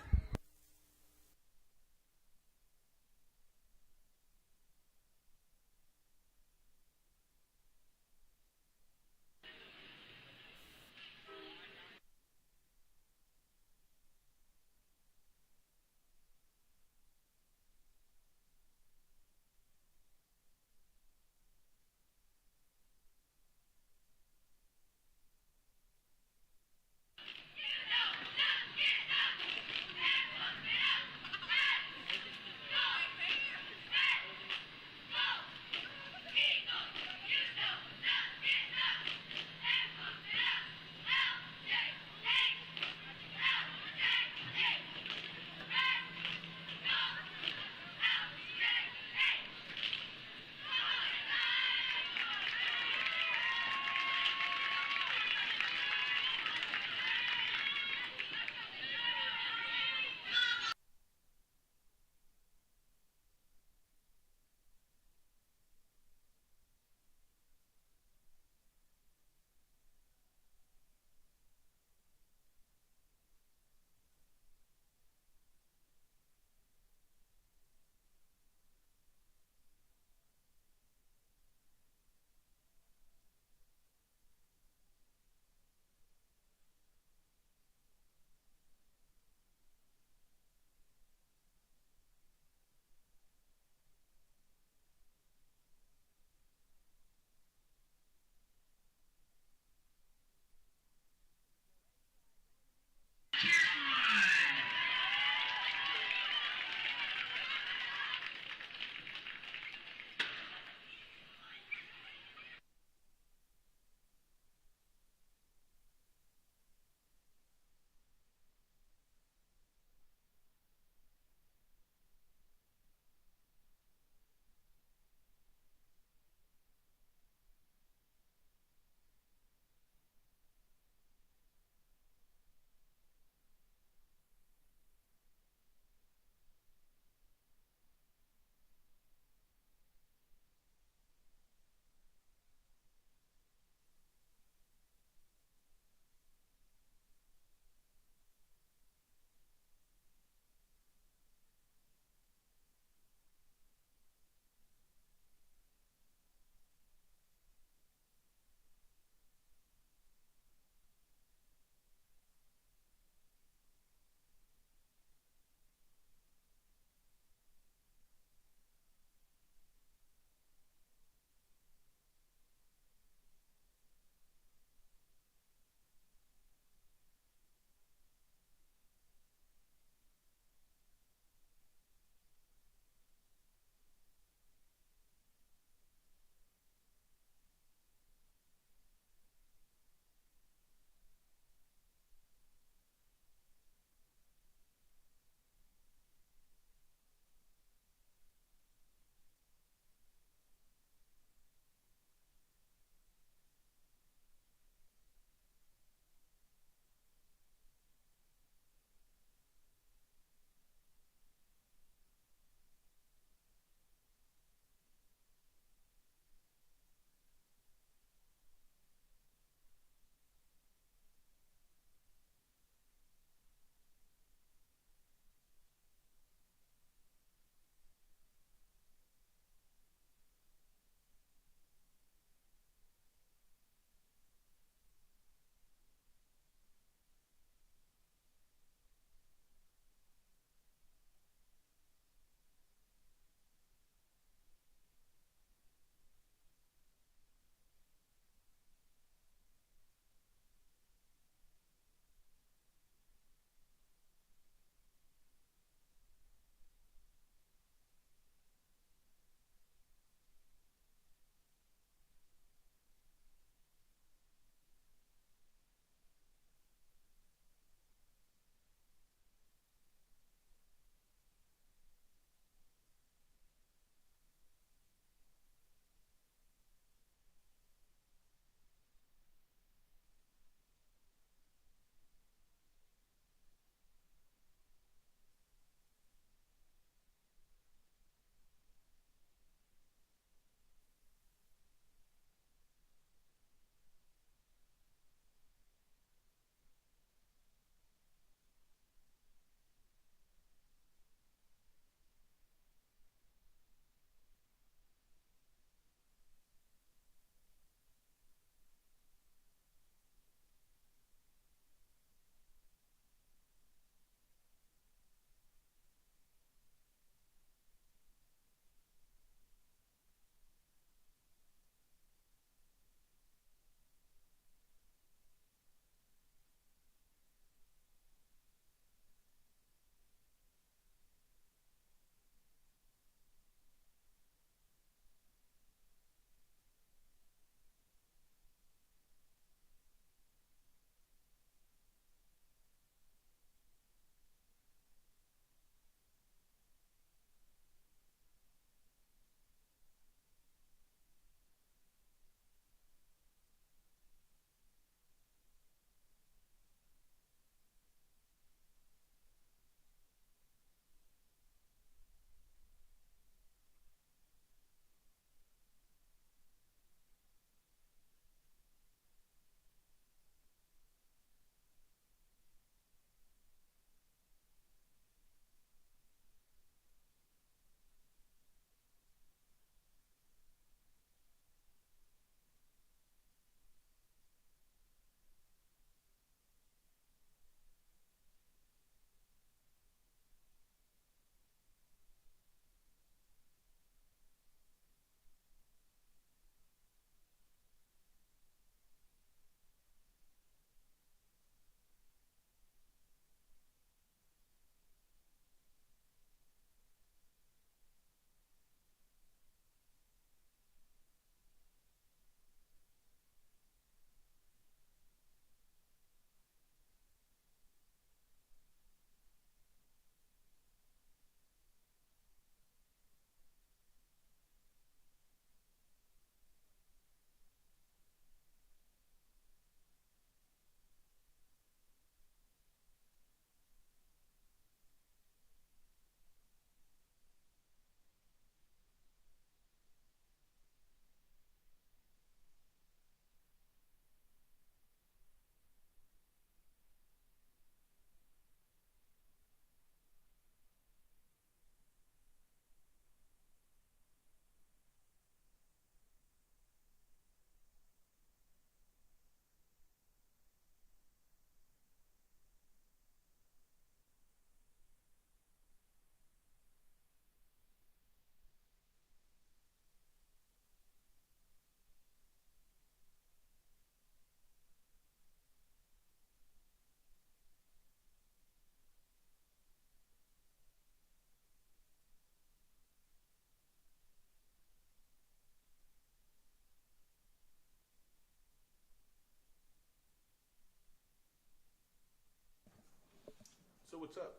what's up?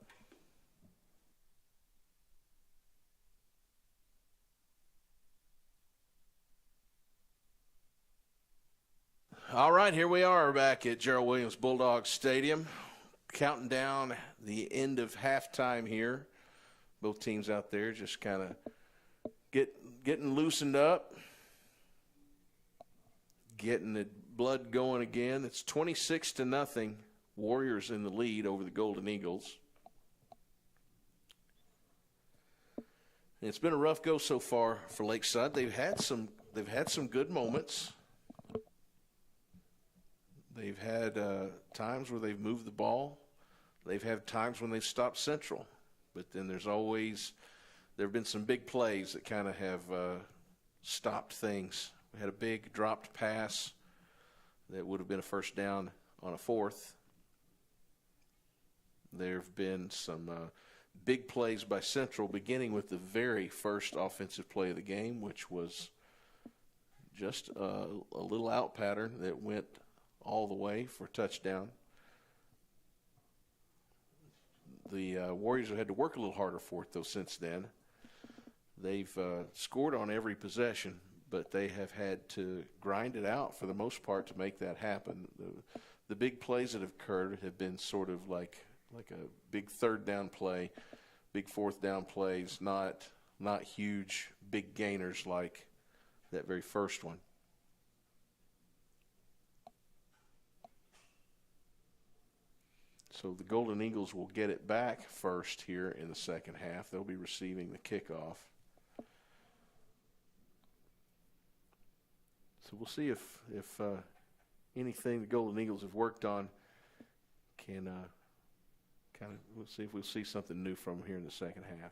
All right, here we are back at Gerald Williams Bulldog Stadium, counting down the end of halftime here. Both teams out there just kind of getting loosened up, getting the blood going again. It's 26-0. Warriors in the lead over the Golden Eagles. And it's been a rough go so far for Lakeside. They've had some good moments. They've had times where they've moved the ball. They've had times when they've stopped Central. But then there have been some big plays that kind of have stopped things. We had a big dropped pass that would have been a first down on a fourth. There have been some big plays by Central, beginning with the very first offensive play of the game, which was just a little out pattern that went all the way for a touchdown. The Warriors have had to work a little harder for it, though, since then. They've scored on every possession, but they have had to grind it out for the most part to make that happen. The big plays that have occurred have been sort of like a big third down play, big fourth down plays, not huge, big gainers like that very first one. So the Golden Eagles will get it back first here in the second half. They'll be receiving the kickoff. So we'll see if anything the Golden Eagles have worked on can we'll see if we'll see something new from them here in the second half.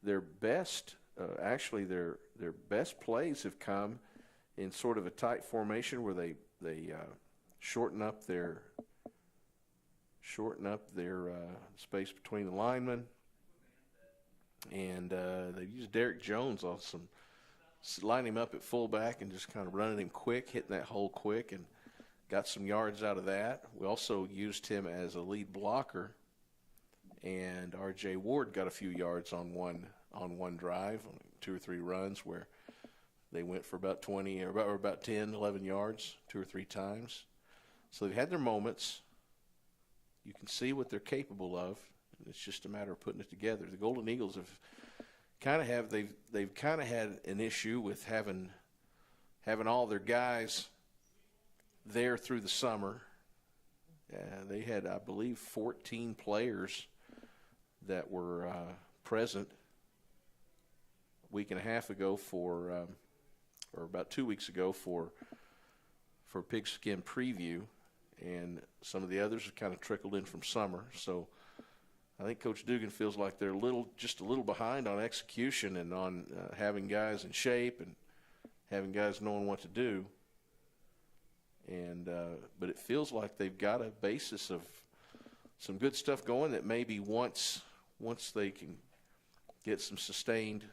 Their best plays have come in sort of a tight formation where they shorten up their space between the linemen, and they use Derek Jones on line him up at fullback and just kind of running him quick, hitting that hole quick, and got some yards out of that. We also used him as a lead blocker, and R.J. Ward got a few yards on one drive, on 2 or 3 runs where they went for about 20 or about 10, 11 yards 2 or 3 times. So they've had their moments. You can see what they're capable of. It's just a matter of putting it together. The Golden Eagles they've kind of had an issue with having all their guys there through the summer. They had, I believe, 14 players that were present a week and a half ago or about 2 weeks ago for Pigskin Preview, and some of the others have kind of trickled in from summer. So I think Coach Dugan feels like they're just a little behind on execution and on having guys in shape and having guys knowing what to do. And but it feels like they've got a basis of some good stuff going that maybe once they can get some sustained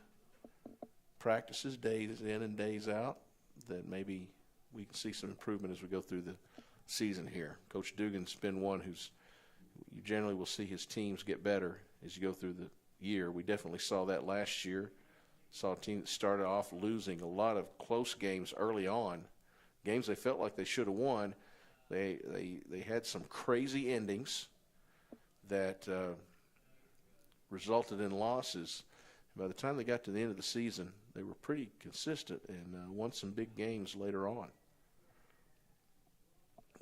practices, days in and days out, that maybe we can see some improvement as we go through the season here. Coach Dugan's been one who's you generally will see his teams get better as you go through the year. We definitely saw that last year. Saw a team that started off losing a lot of close games early on, games they felt like they should have won. They had some crazy endings that resulted in losses. By the time they got to the end of the season, they were pretty consistent and won some big games later on.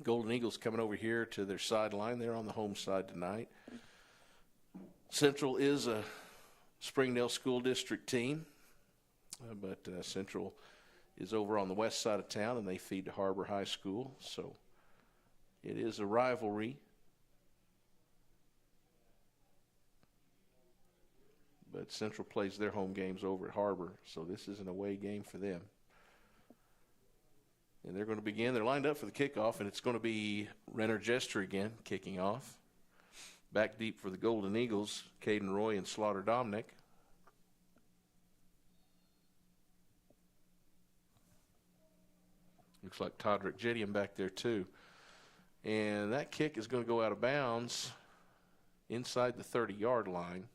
Golden Eagles coming over here to their sideline. They're on the home side tonight. Central is a Springdale School District team, but Central is over on the west side of town, and they feed to HAR-BER High School. So it is a rivalry. But Central plays their home games over at HAR-BER, so this is an away game for them. And they're going to begin. They're lined up for the kickoff, and it's going to be Renner Jester again kicking off. Back deep for the Golden Eagles, Caden Roy and Slaughter Dominic. Looks like Todrick Jidium back there too. And that kick is going to go out of bounds. inside the 30-yard line.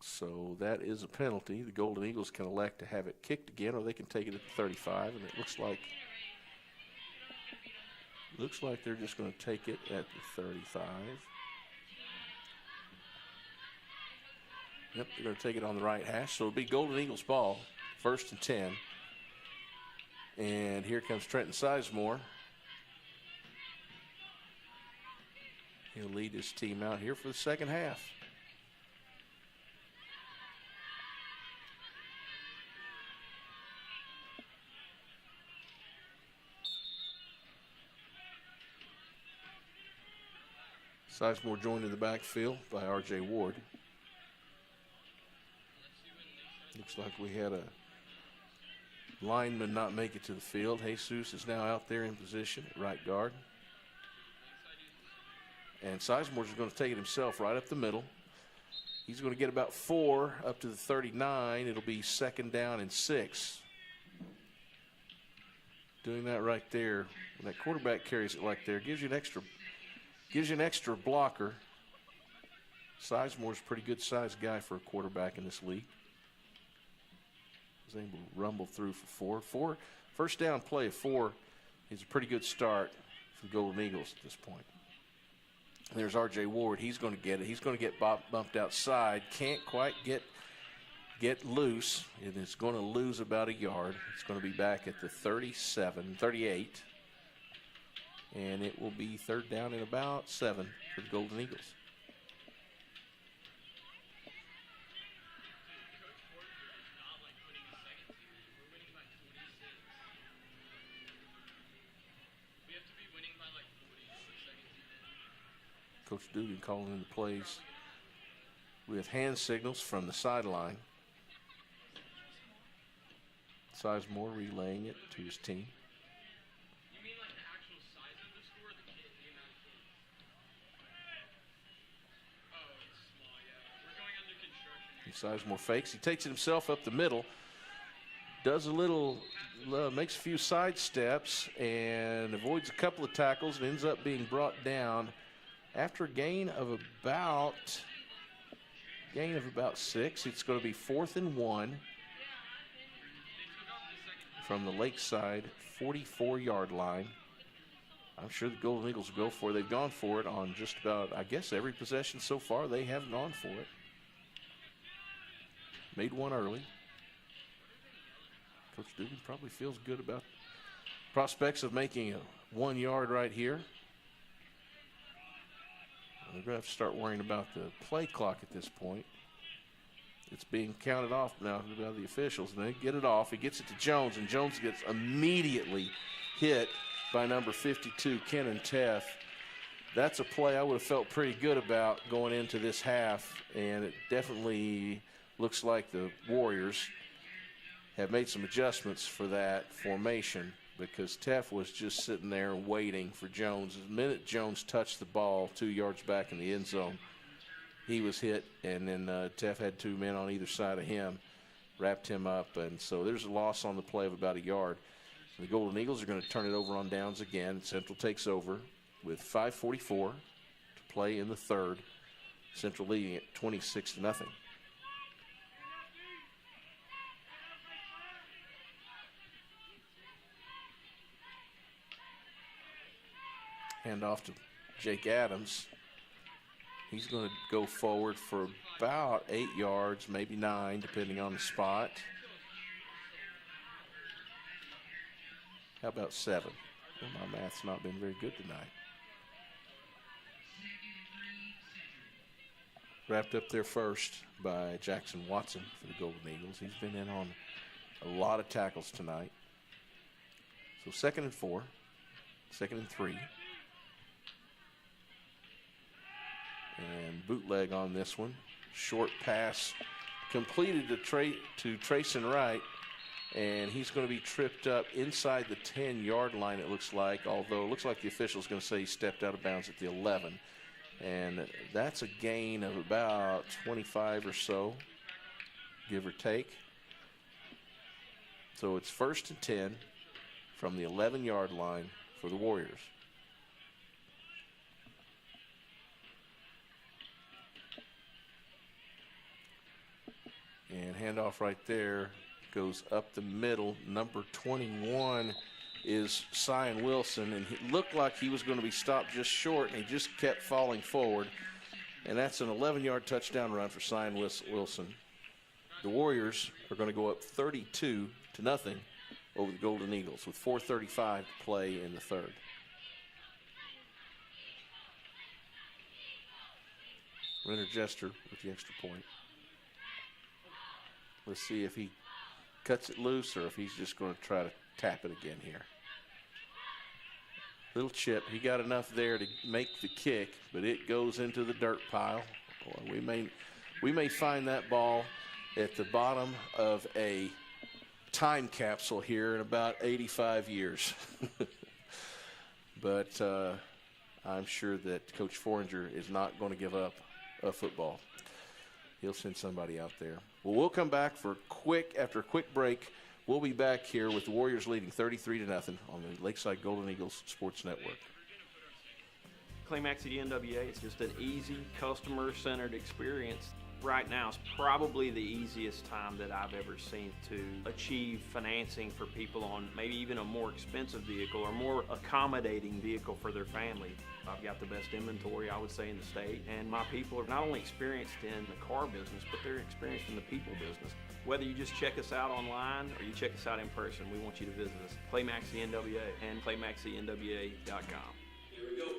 So that is a penalty. The Golden Eagles can elect to have it kicked again, or they can take it at the 35, and it looks like they're just going to take it at the 35. Yep, they're going to take it on the right hash. So it'll be Golden Eagles ball, 1st and 10. And here comes Trenton Sizemore. He'll lead his team out here for the second half. Sizemore joined in the backfield by R.J. Ward. Looks like we had a lineman not make it to the field. Jesus is now out there in position at right guard. And Sizemore's going to take it himself right up the middle. He's going to get about 4 up to the 39. It'll be 2nd down and 6. Doing that right there, when that quarterback carries it like there, gives you an extra blocker. Sizemore's a pretty good sized guy for a quarterback in this league. Able to rumble through for 4. First down play of 4 is a pretty good start for the Golden Eagles at this point. There's R.J. Ward. He's going to get it. He's going to get bumped outside. Can't quite get loose. And it's going to lose about a yard. It's going to be back at the 38. And it will be 3rd down and about 7 for the Golden Eagles. Coach Dugan calling in the plays with hand signals from the sideline. Sizemore relaying it to his team. You mean like the actual size of the score or the kid, the amount of kids? Oh, it's small, yeah. We're going under construction. Sizemore fakes. He takes it himself up the middle. Does a little, makes a few side steps and avoids a couple of tackles and ends up being brought down after a gain of about 6. It's going to be 4th and 1 from the Lakeside 44-yard line. I'm sure the Golden Eagles will go for it. They've gone for it on just about, I guess, every possession so far. They have gone for it. Made one early. Coach Dugan probably feels good about prospects of making a 1 yard right here. We're going to have to start worrying about the play clock at this point. It's being counted off now by the officials, and they get it off. He gets it to Jones, and Jones gets immediately hit by number 52, Kenan Teff. That's a play I would have felt pretty good about going into this half, and it definitely looks like the Warriors have made some adjustments for that formation, because Teff was just sitting there waiting for Jones. The minute Jones touched the ball 2 yards back in the end zone, he was hit, and then Teff had 2 men on either side of him, wrapped him up, and so there's a loss on the play of about a yard. The Golden Eagles are going to turn it over on downs again. Central takes over with 5:44 to play in the 3rd. Central leading at 26-0. Hand off to Jake Adams. He's going to go forward for about 8 yards, maybe 9, depending on the spot. How about 7? Well, my math's not been very good tonight. Wrapped up there first by Jackson Watson for the Golden Eagles. He's been in on a lot of tackles tonight. So 2nd and 4, 2nd and 3. And bootleg on this one. Short pass completed to Trayson Wright, and he's going to be tripped up inside the 10-yard line, it looks like, although it looks like the official's going to say he stepped out of bounds at the 11. And that's a gain of about 25 or so, give or take. So it's 1st and 10 from the 11-yard line for the Warriors. And handoff right there goes up the middle. Number 21 is Cyan Wilson, and it looked like he was going to be stopped just short, and he just kept falling forward. And that's an 11-yard touchdown run for Cyan Wilson. The Warriors are going to go up 32-0 over the Golden Eagles with 4:35 to play in the third. Renner Jester with the extra point. Let's see if he cuts it loose or if he's just going to try to tap it again here. Little chip. He got enough there to make the kick, but it goes into the dirt pile. Boy, we may find that ball at the bottom of a time capsule here in about 85 years. But I'm sure that Coach Foringer is not going to give up a football. He'll send somebody out there. Well, we'll come back after a quick break. We'll be back here with the Warriors leading 33-0 on the Lakeside Golden Eagles Sports Network. Climax at the NWA, it's just an easy, customer-centered experience. Right now is probably the easiest time that I've ever seen to achieve financing for people on maybe even a more expensive vehicle or more accommodating vehicle for their family. I've got the best inventory, I would say, in the state, and my people are not only experienced in the car business, but they're experienced in the people business. Whether you just check us out online or you check us out in person, we want you to visit us. Climax the NWA and climaxthenwa.com. Here we go.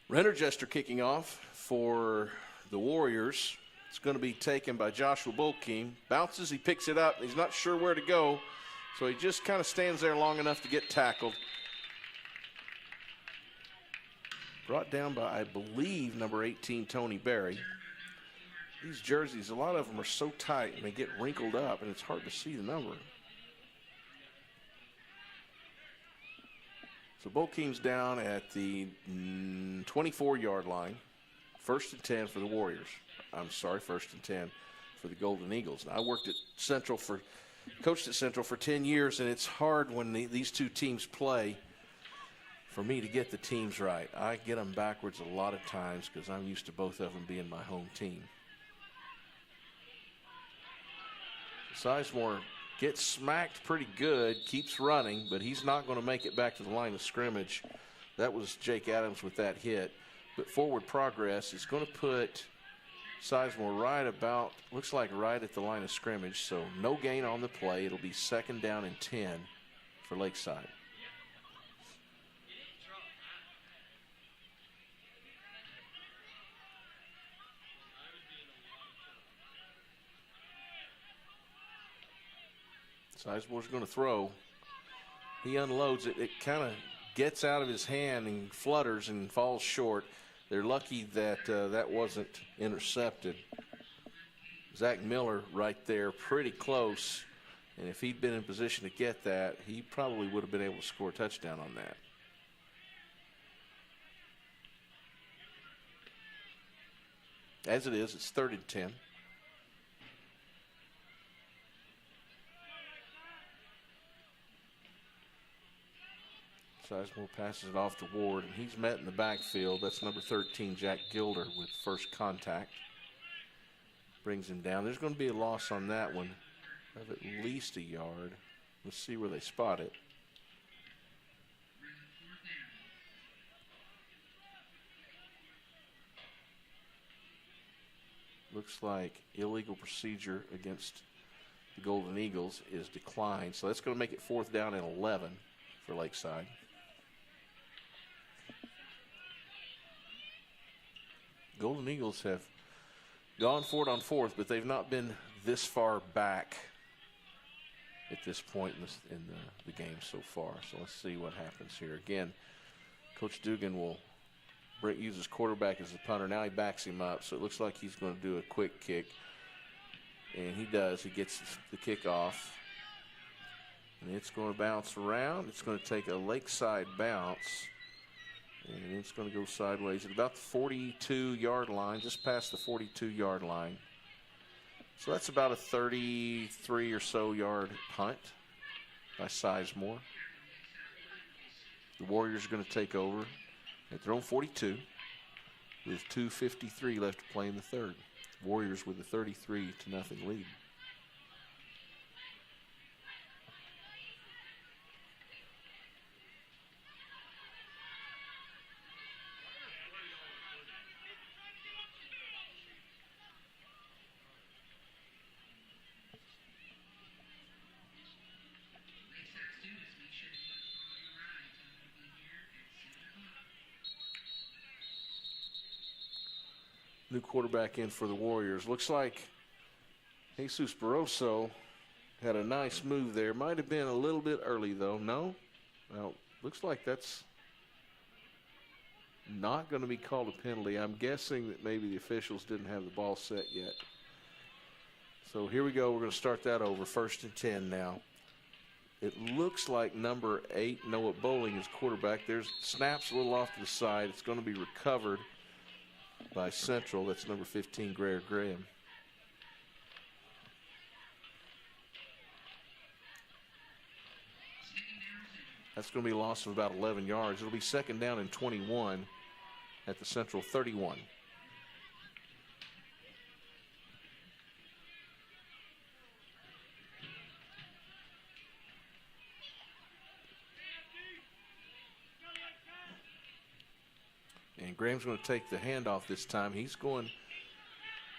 Renner Jester kicking off for the Warriors. It's going to be taken by Joshua Bolkeem. Bounces, he picks it up. He's not sure where to go, so he just kind of stands there long enough to get tackled. Brought down by, I believe, number 18, Tony Berry. These jerseys, a lot of them are so tight and they get wrinkled up, and it's hard to see the number. So Bolkeem's down at the 24-yard line. 1st and 10 for the Warriors. I'm sorry, 1st and 10 for the Golden Eagles. Now, I coached at Central for 10 years, and it's hard when these two teams play for me to get the teams right. I get them backwards a lot of times because I'm used to both of them being my home team. Sizemore gets smacked pretty good, keeps running, but he's not going to make it back to the line of scrimmage. That was Jake Adams with that hit. But forward progress is going to put Sizemore right at the line of scrimmage. So no gain on the play. It'll be 2nd down and 10 for Lakeside. Sizemore's going to throw. He unloads it. It kind of gets out of his hand and flutters and falls short. They're lucky that that wasn't intercepted. Zach Miller right there, pretty close. And if he'd been in position to get that, he probably would have been able to score a touchdown on that. As it is, it's 3rd and 10. Sizemore passes it off to Ward, and he's met in the backfield. That's number 13, Jack Gilder, with first contact. Brings him down. There's going to be a loss on that one of at least a yard. Let's see where they spot it. Looks like illegal procedure against the Golden Eagles is declined. So that's going to make it 4th down and 11 for Lakeside. Golden Eagles have gone for it on 4th, but they've not been this far back at this point in the game so far. So let's see what happens here. Again, Coach Dugan will use his quarterback as a punter. Now he backs him up, so it looks like he's going to do a quick kick. And he does. He gets the kick off. And it's going to bounce around. It's going to take a Lakeside bounce. And it's going to go sideways at about the 42-yard line, just past the 42-yard line. So that's about a 33 or so yard punt by Sizemore. The Warriors are going to take over at their own 42 with 2:53 left to play in the third. Warriors with a 33-0 lead. New quarterback in for the Warriors. Looks like Jesus Barroso had a nice move there. Might have been a little bit early, though. No? Well, looks like that's not going to be called a penalty. I'm guessing that maybe the officials didn't have the ball set yet. So here we go. We're going to start that over. 1st and 10 now. It looks like number 8, Noah Bowling, is quarterback. There's snaps a little off to the side. It's going to be recovered by Central. That's number 15, Greer Graham. That's going to be a loss of about 11 yards. It'll be 2nd down and 21 at the Central 31. And Graham's going to take the handoff this time. He's going,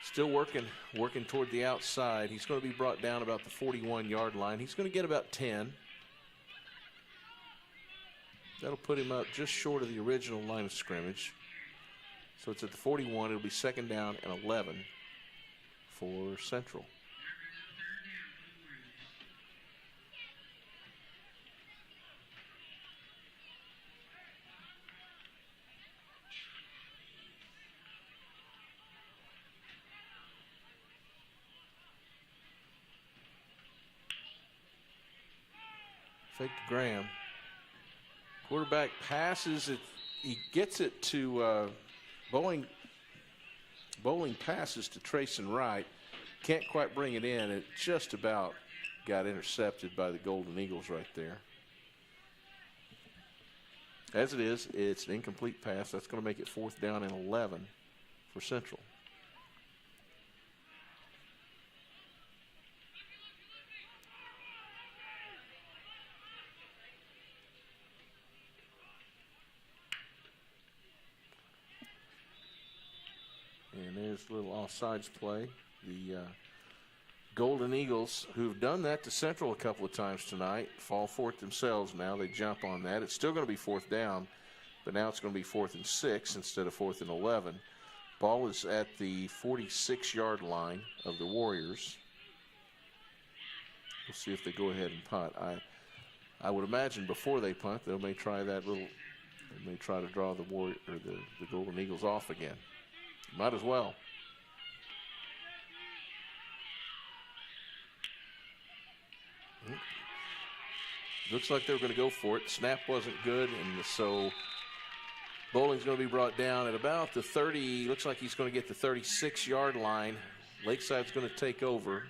still working toward the outside. He's going to be brought down about the 41-yard line. He's going to get about 10. That'll put him up just short of the original line of scrimmage. So it's at the 41. It'll be 2nd down and 11 for Central. Fake to Graham. Quarterback passes it. He gets it to Bowling. Bowling passes to Trayson Wright. Can't quite bring it in. It just about got intercepted by the Golden Eagles right there. As it is, it's an incomplete pass. That's going to make it 4th down and 11 for Central. And there's a little offsides play. The Golden Eagles, who've done that to Central a couple of times tonight, fall for it themselves now. They jump on that. It's still going to be 4th down, but now it's going to be 4th and 6 instead of 4th and 11. Ball is at the 46-yard line of the Warriors. We'll see if they go ahead and punt. I would imagine before they punt, they may try that little. They may try to draw the the Golden Eagles off again. Might as well. Looks like they're going to go for it. Snap wasn't good, and so Bowling's going to be brought down at about the 30. Looks like he's going to get the 36-yard line. Lakeside's going to take over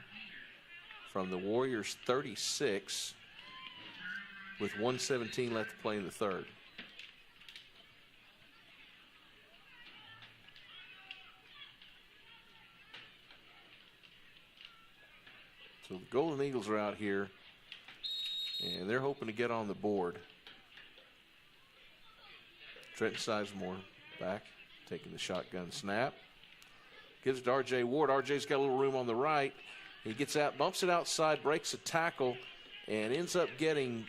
from the Warriors' 36 with 1:17 left to play in the third. So the Golden Eagles are out here, and they're hoping to get on the board. Trenton Sizemore back, taking the shotgun snap. Gives it to R.J. Ward. R.J.'s got a little room on the right. He gets out, bumps it outside, breaks a tackle, and ends up getting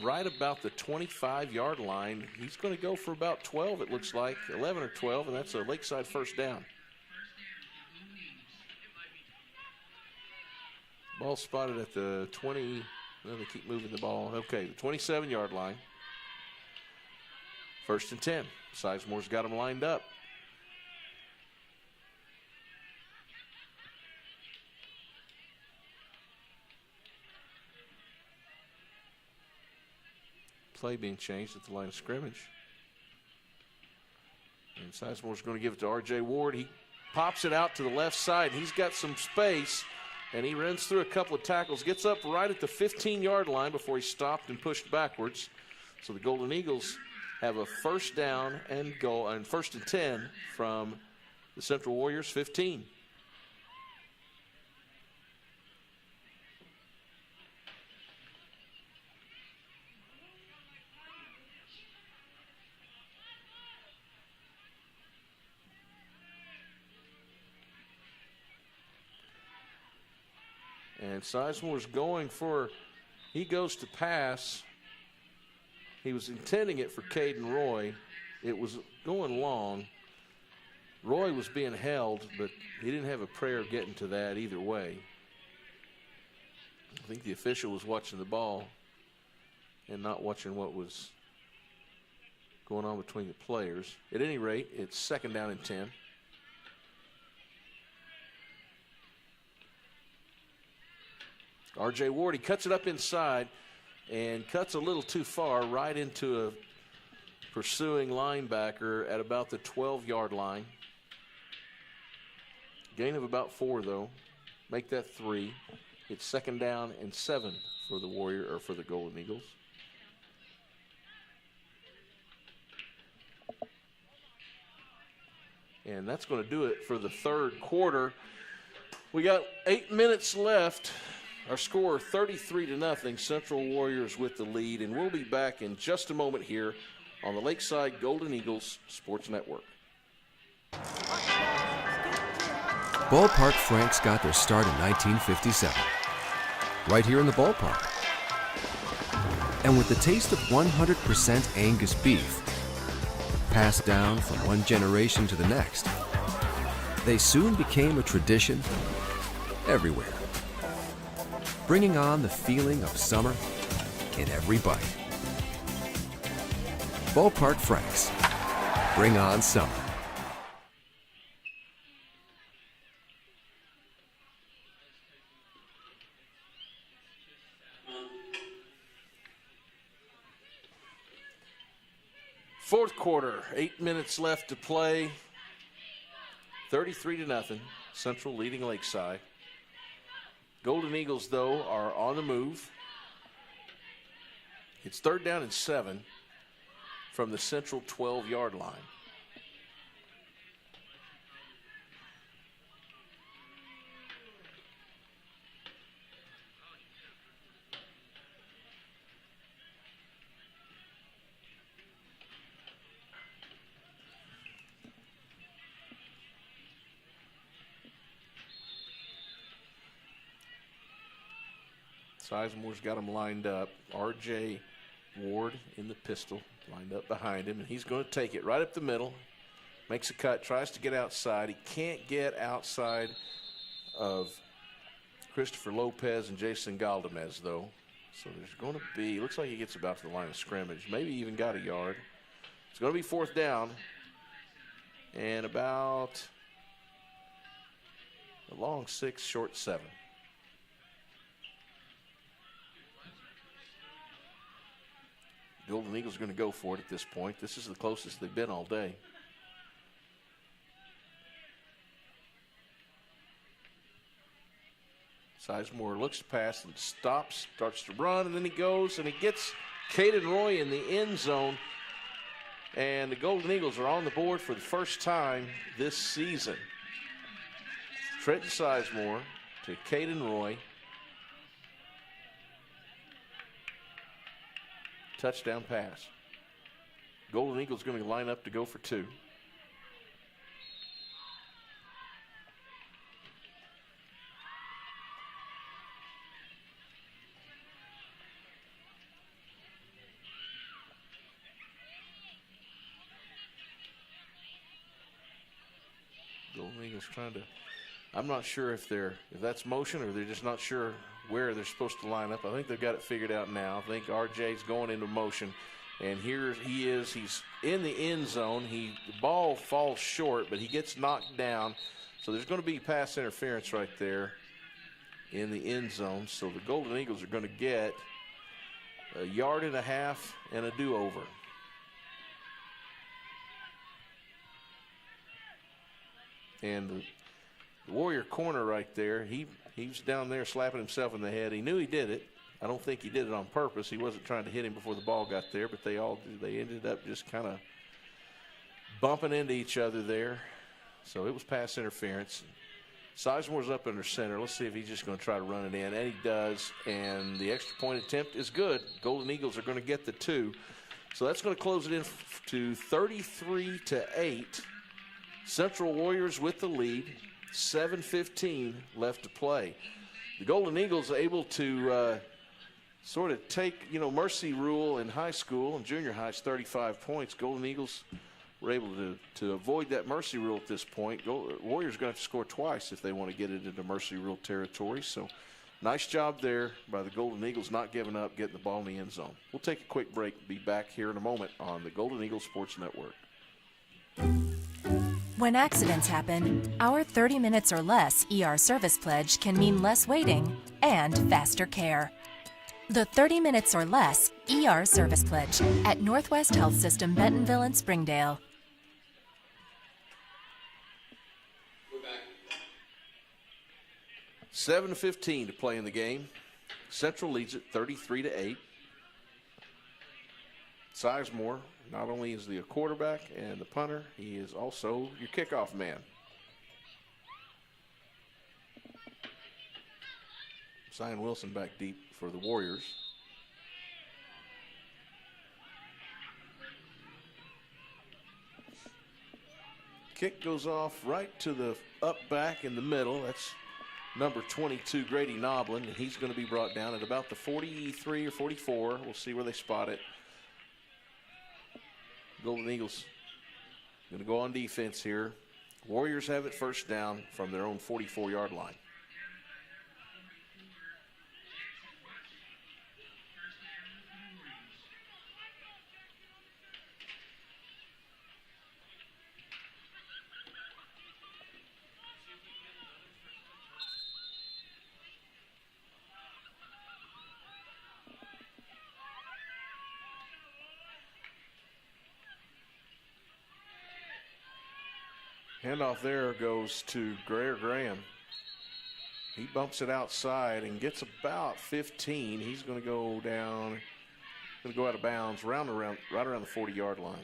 right about the 25-yard line. He's going to go for about 12, it looks like, 11 or 12, and that's a Lakeside 1st down. Ball spotted at the 20. Well, they keep moving the ball. Okay, the 27-yard line. 1st and 10. Sizemore's got them lined up. Play being changed at the line of scrimmage. And Sizemore's going to give it to R.J. Ward. He pops it out to the left side. He's got some space. And he runs through a couple of tackles, gets up right at the 15-yard line before he stopped and pushed backwards. So the Golden Eagles have a 1st down and goal, and 1st and 10 from the Central Warriors 15. And Sizemore's going for, he goes to pass. He was intending it for Caden Roy. It was going long. Roy was being held, but he didn't have a prayer of getting to that either way. I think the official was watching the ball and not watching what was going on between the players. At any rate, it's 2nd down and 10. R.J. Ward, he cuts it up inside and cuts a little too far right into a pursuing linebacker at about the 12-yard line. Gain of about 4, though. Make that 3. It's 2nd down and 7 for the Golden Eagles. And that's going to do it for the 3rd quarter. We got 8 minutes left. Our score 33-0. Central Warriors with the lead. And we'll be back in just a moment here on the Lakeside Golden Eagles Sports Network. Ballpark Franks got their start in 1957. Right here in the ballpark. And with the taste of 100% Angus beef, passed down from one generation to the next, they soon became a tradition everywhere, bringing on the feeling of summer in every bite. Ballpark Franks, bring on summer. Fourth quarter, 8 minutes left to play. 33-0. Central leading Lakeside. Golden Eagles, though, are on the move. It's 3rd down and 7 from the Central 12-yard line. Sizemore's got him lined up. R.J. Ward in the pistol, lined up behind him, and he's going to take it right up the middle. Makes a cut, tries to get outside. He can't get outside of Christopher Lopez and Jason Galdamez, though. So there's going to be, looks like he gets about to the line of scrimmage, maybe even got a yard. It's going to be 4th down and about a long 6, short 7. Golden Eagles are going to go for it at this point. This is the closest they've been all day. Sizemore looks to pass and stops, starts to run, and then he goes and he gets Caden Roy in the end zone. And the Golden Eagles are on the board for the first time this season. Trenton Sizemore to Caden Roy. Touchdown pass. Golden Eagles going to line up to go for 2. Golden Eagles trying to, I'm not sure if that's motion or they're just not sure where they're supposed to line up. I think they've got it figured out now. I think RJ's going into motion, and here he is. He's in the end zone. The ball falls short, but he gets knocked down. So there's going to be pass interference right there in the end zone. So the Golden Eagles are going to get a yard and a half and a do-over. And the Warrior corner right there, he's down there slapping himself in the head. He knew he did it. I don't think he did it on purpose. He wasn't trying to hit him before the ball got there, but they ended up just kind of bumping into each other there. So it was pass interference. Sizemore's up under center. Let's see if he's just going to try to run it in, and he does. And the extra point attempt is good. Golden Eagles are going to get the 2. So that's going to close it in to 33-8. Central Warriors with the lead. 7:15 left to play. The Golden Eagles are able to sort of take, mercy rule in high school and junior high is 35 points. Golden Eagles were able to avoid that mercy rule at this point. Warriors are going to have to score twice if they want to get it into mercy rule territory. So nice job there by the Golden Eagles, not giving up, getting the ball in the end zone. We'll take a quick break. Be back here in a moment on the Golden Eagles Sports Network. When accidents happen, our 30 minutes or less ER service pledge can mean less waiting and faster care. The 30 minutes or less ER service pledge at Northwest Health System Bentonville and Springdale. 7:15 to play in the game. Central leads it 33-8. Sizemore not only is the quarterback and the punter, he is also your kickoff man. Zion Wilson back deep for the Warriors. Kick goes off right to the up back in the middle. That's number 22, Grady Noblin, and he's going to be brought down at about the 43 or 44. We'll see where they spot it. Golden Eagles going to go on defense here. Warriors have it first down from their own 44-yard line. Handoff there goes to Graham. He bumps it outside and gets about 15. He's going to go down, going to go out of bounds right around the 40-yard line.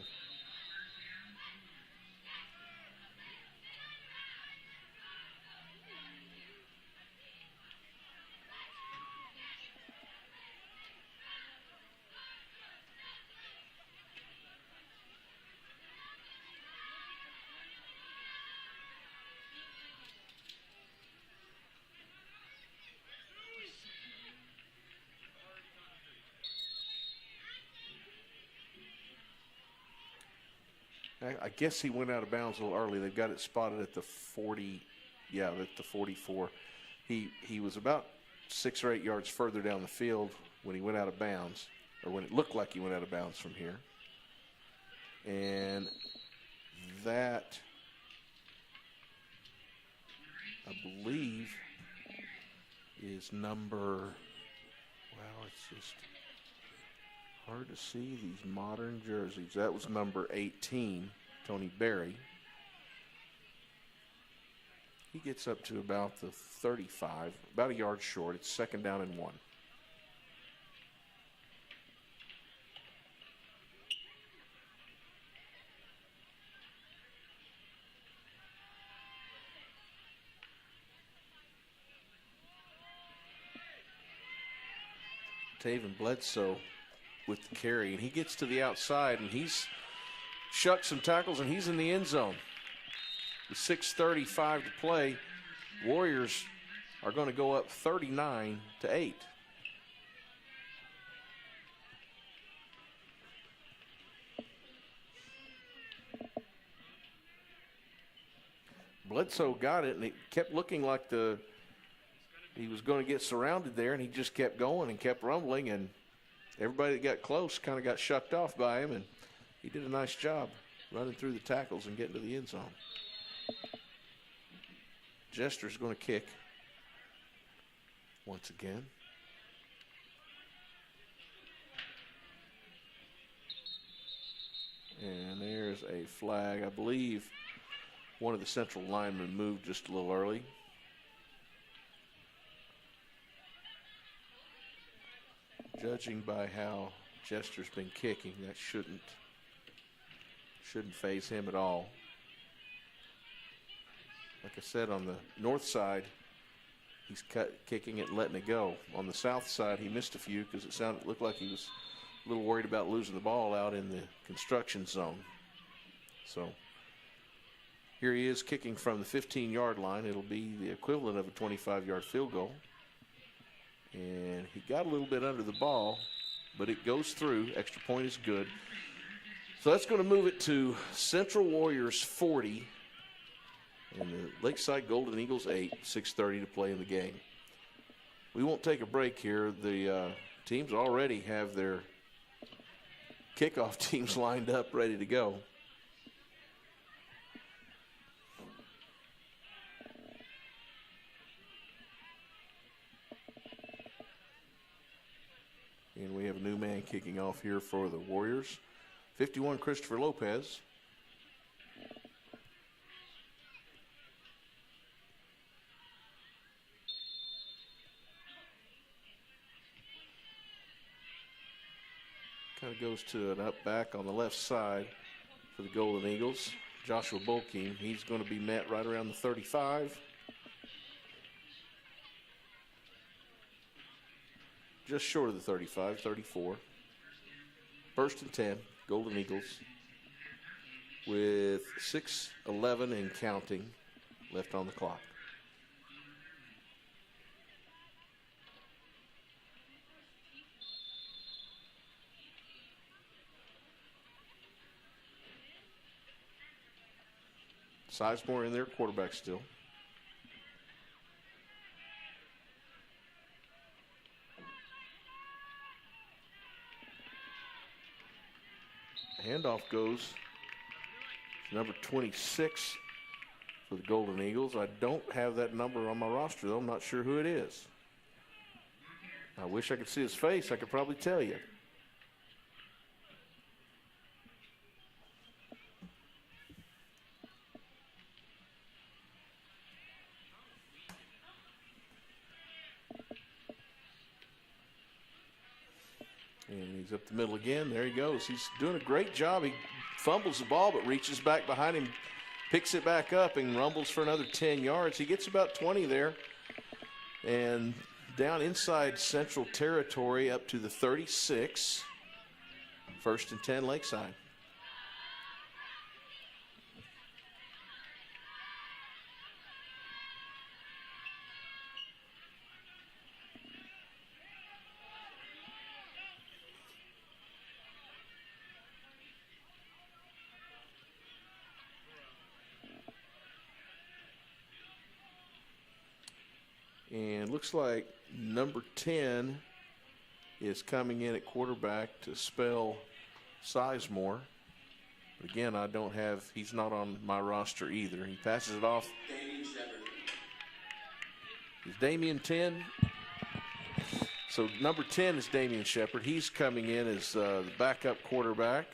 I guess he went out of bounds a little early. They've got it spotted at the 40, at the 44. He was about 6 or 8 yards further down the field when he went out of bounds, or when it looked like he went out of bounds from here. And that, I believe, is number, it's just hard to see these modern jerseys. That was number 18, Tony Berry. He gets up to about the 35, about a yard short. It's second down and 1. Taven Bledsoe with the carry, and he gets to the outside, and he's shucked some tackles, and he's in the end zone. With 6:35 to play, Warriors are going to go up 39-8. Bledsoe got it, and it kept looking like he was going to get surrounded there, and he just kept going and kept rumbling, and everybody that got close kind of got shucked off by him, and he did a nice job running through the tackles and getting to the end zone. Jester's going to kick once again. And there's a flag. I believe one of the central linemen moved just a little early. Judging by how Jester's been kicking, that shouldn't faze him at all. Like I said, on the north side, he's kicking it and letting it go. On the south side, he missed a few because it looked like he was a little worried about losing the ball out in the construction zone. So here he is kicking from the 15-yard line. It'll be the equivalent of a 25-yard field goal. And he got a little bit under the ball, but it goes through. Extra point is good. So that's going to move it to Central Warriors 40 and the Lakeside Golden Eagles 8, 6:30 to play in the game. We won't take a break here. The teams already have their kickoff teams lined up, ready to go. And we have a new man kicking off here for the Warriors. 51, Christopher Lopez. Kind of goes to an up back on the left side for the Golden Eagles. Joshua Bolking, he's going to be met right around the 35. Just short of the 35, 34. First and 10, Golden Eagles, with 6:11 and counting left on the clock. Sizemore in there, quarterback still. Handoff goes to number 26 for the Golden Eagles. I don't have that number on my roster, though. I'm not sure who it is. I wish I could see his face. I could probably tell you. And he's up the middle again. There he goes. He's doing a great job. He fumbles the ball, but reaches back behind him, picks it back up, and rumbles for another 10 yards. He gets about 20 there. And down inside Central territory up to the 36. First and 10, Lakeside. And looks like number 10 is coming in at quarterback to spell Sizemore. But again, I don't have, he's not on my roster either. He passes it off. Is Damian 10? So number 10 is Damian Shepard. He's coming in as the backup quarterback.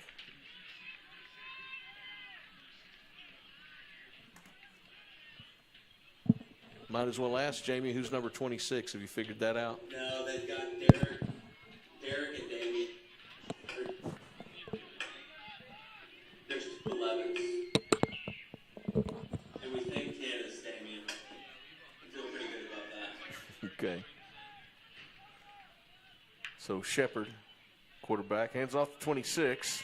Might as well ask Jamie, who's number 26? Have you figured that out? No, they've got Derek and Damien. There's 11. And we think 10 is Damien. I feel pretty good about that. Okay. So Shepard, quarterback, hands off to 26.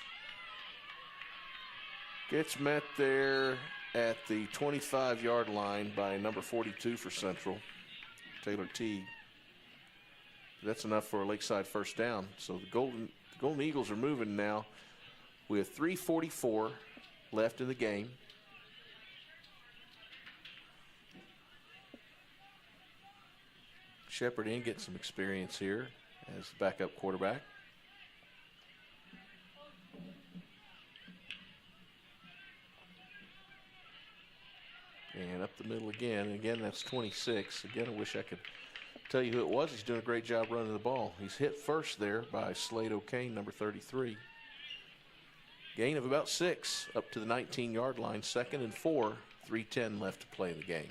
Gets met there at the 25-yard line by number 42 for Central, Taylor Teague. That's enough for a Lakeside first down. So the Golden Eagles are moving now with 3:44 left in the game. Shepard in getting some experience here as backup quarterback. And up the middle again. And again, that's 26. Again, I wish I could tell you who it was. He's doing a great job running the ball. He's hit first there by Slade O'Kane, number 33. Gain of about 6 up to the 19-yard line. 2nd and 4. 3:10 left to play in the game.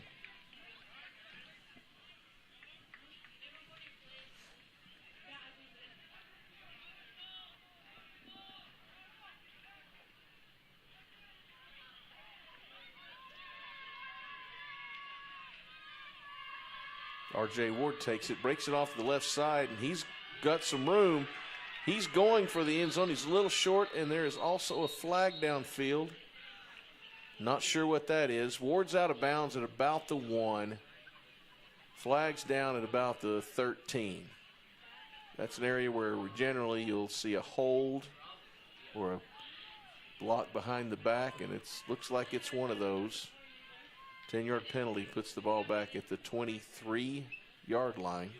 R.J. Ward takes it, breaks it off the left side, and he's got some room. He's going for the end zone. He's a little short, and there is also a flag downfield. Not sure what that is. Ward's out of bounds at about the 1. Flags down at about the 13. That's an area where generally you'll see a hold or a block behind the back, and it looks like it's one of those. 10-yard penalty puts the ball back at the 23-yard line.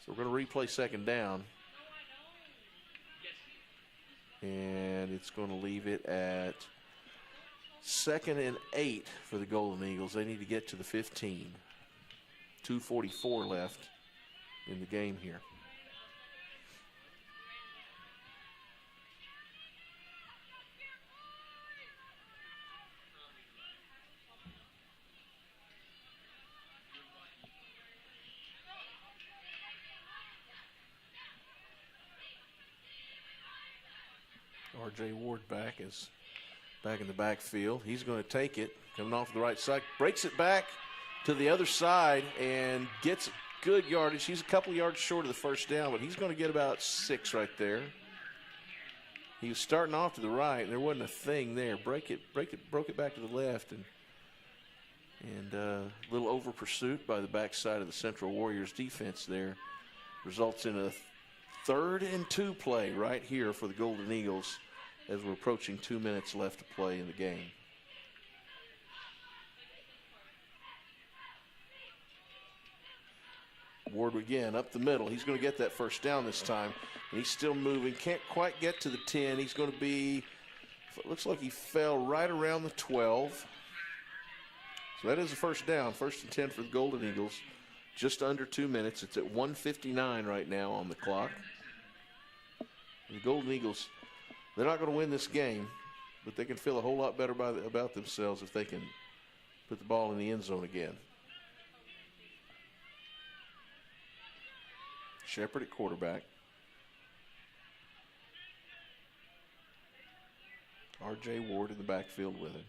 So we're going to replay second down. And it's going to leave it at 2nd and 8 for the Golden Eagles. They need to get to the 15. 2:44 left in the game here. R.J. Ward back in the backfield. He's going to take it, coming off the right side, breaks it back to the other side and gets good yardage. He's a couple yards short of the first down, but he's going to get about 6 right there. He was starting off to the right, and there wasn't a thing there. Broke it back to the left, and a little over pursuit by the backside of the Central Warriors defense there results in a 3rd and 2 play right here for the Golden Eagles as we're approaching 2 minutes left to play in the game. Ward again up the middle. He's going to get that first down this time. And he's still moving. Can't quite get to the 10. He's going to be, it looks like he fell right around the 12. So that is a first down. 1st and 10 for the Golden Eagles. Just under 2 minutes. It's at 1:59 right now on the clock. The Golden Eagles, they're not going to win this game, but they can feel a whole lot better about themselves if they can put the ball in the end zone again. Shepard at quarterback. R.J. Ward in the backfield with him.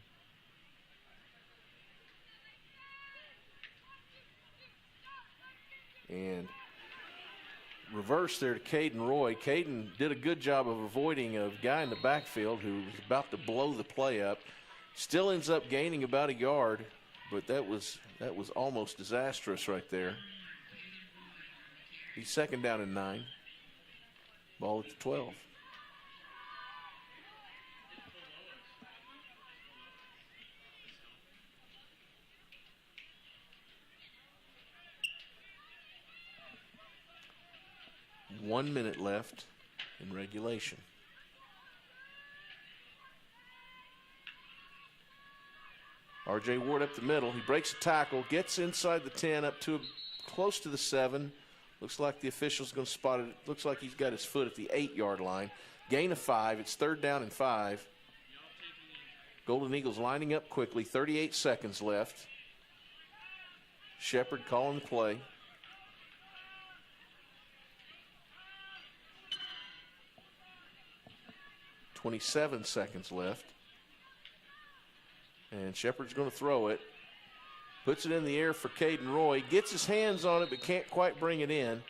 And reverse there to Caden Roy. Caden did a good job of avoiding a guy in the backfield who was about to blow the play up. Still ends up gaining about a yard, but that was almost disastrous right there. He's 2nd down and 9. Ball at the 12. One minute left in regulation. R.J. Ward up the middle. He breaks a tackle, gets inside the 10, up to close to the 7. Looks like the official's going to spot it. Looks like he's got his foot at the 8-yard line. Gain of 5. It's 3rd down and 5. Golden Eagles lining up quickly. 38 seconds left. Shepard calling the play. .27 seconds left. And Shepard's going to throw it. Puts it in the air for Caden Roy. Gets his hands on it but can't quite bring it in.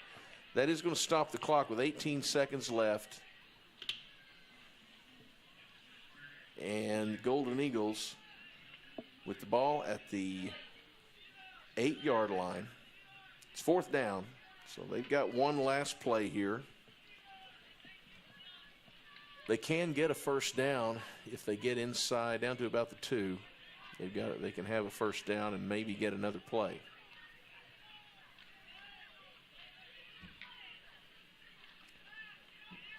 That is going to stop the clock with 18 seconds left. And Golden Eagles with the ball at the 8-yard line. It's 4th down, so they've got one last play here. They can get a first down if they get inside down to about the 2. They can have a first down and maybe get another play.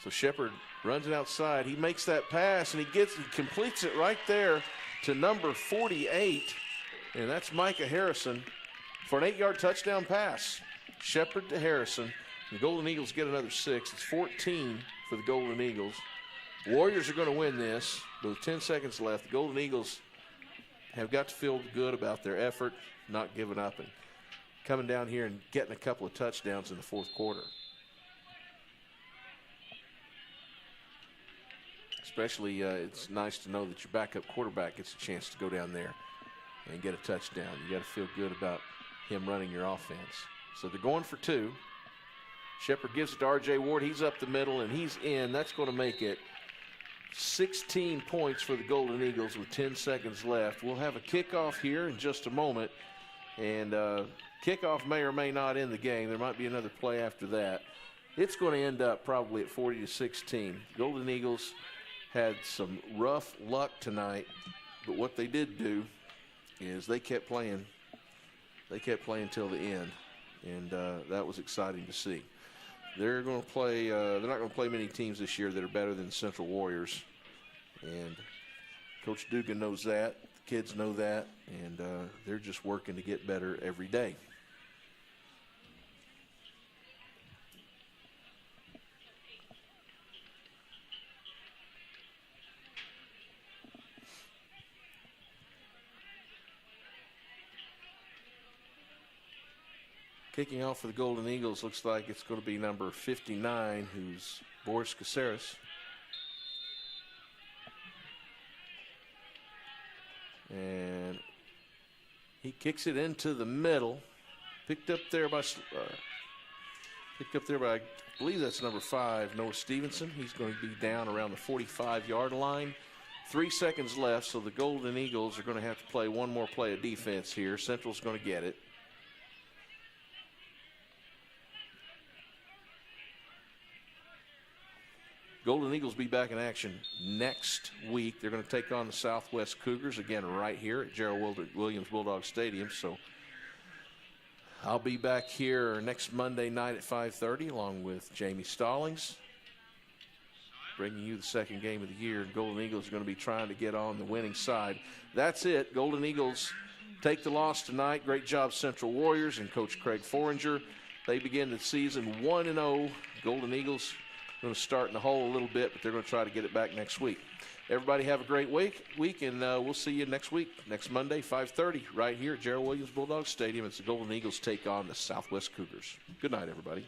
So Shepard runs it outside. He makes that pass and he completes it right there to number 48, and that's Micah Harrison for an 8-yard touchdown pass. Shepard to Harrison. The Golden Eagles get another 6. It's 14 for the Golden Eagles. Warriors are going to win this, but with 10 seconds left, the Golden Eagles have got to feel good about their effort, not giving up, and coming down here and getting a couple of touchdowns in the 4th quarter. Especially, it's nice to know that your backup quarterback gets a chance to go down there and get a touchdown. You got to feel good about him running your offense. So they're going for 2. Shepard gives it to R.J. Ward. He's up the middle, and he's in. That's going to make it 16 points for the Golden Eagles with 10 seconds left. We'll have a kickoff here in just a moment, And kickoff may or may not end the game. There might be another play after that. It's going to end up probably at 40-16. Golden Eagles had some rough luck tonight, but what they did do is they kept playing. They kept playing till the end, and that was exciting to see. They're going to play. They're not going to play many teams this year that are better than the Central Warriors, and Coach Dugan knows that. The kids know that, and they're just working to get better every day. Kicking off for the Golden Eagles looks like it's going to be number 59, who's Boris Caceres. And he kicks it into the middle. Picked up there by, I believe that's number 5, Noah Stevenson. He's going to be down around the 45-yard line. 3 seconds left, so the Golden Eagles are going to have to play one more play of defense here. Central's going to get it. Golden Eagles be back in action next week. They're going to take on the Southwest Cougars again right here at Gerald Williams Bulldog Stadium. So I'll be back here next Monday night at 5:30 along with Jamie Stallings, bringing you the second game of the year. Golden Eagles are going to be trying to get on the winning side. That's it. Golden Eagles take the loss tonight. Great job, Central Warriors and Coach Craig Foringer. They begin the season 1-0. Golden Eagles going to start in the hole a little bit, but they're going to try to get it back next week. Everybody have a great week, and we'll see you next week, next Monday, 5:30, right here at Gerald Williams Bulldog Stadium. It's the Golden Eagles take on the Southwest Cougars. Good night, everybody.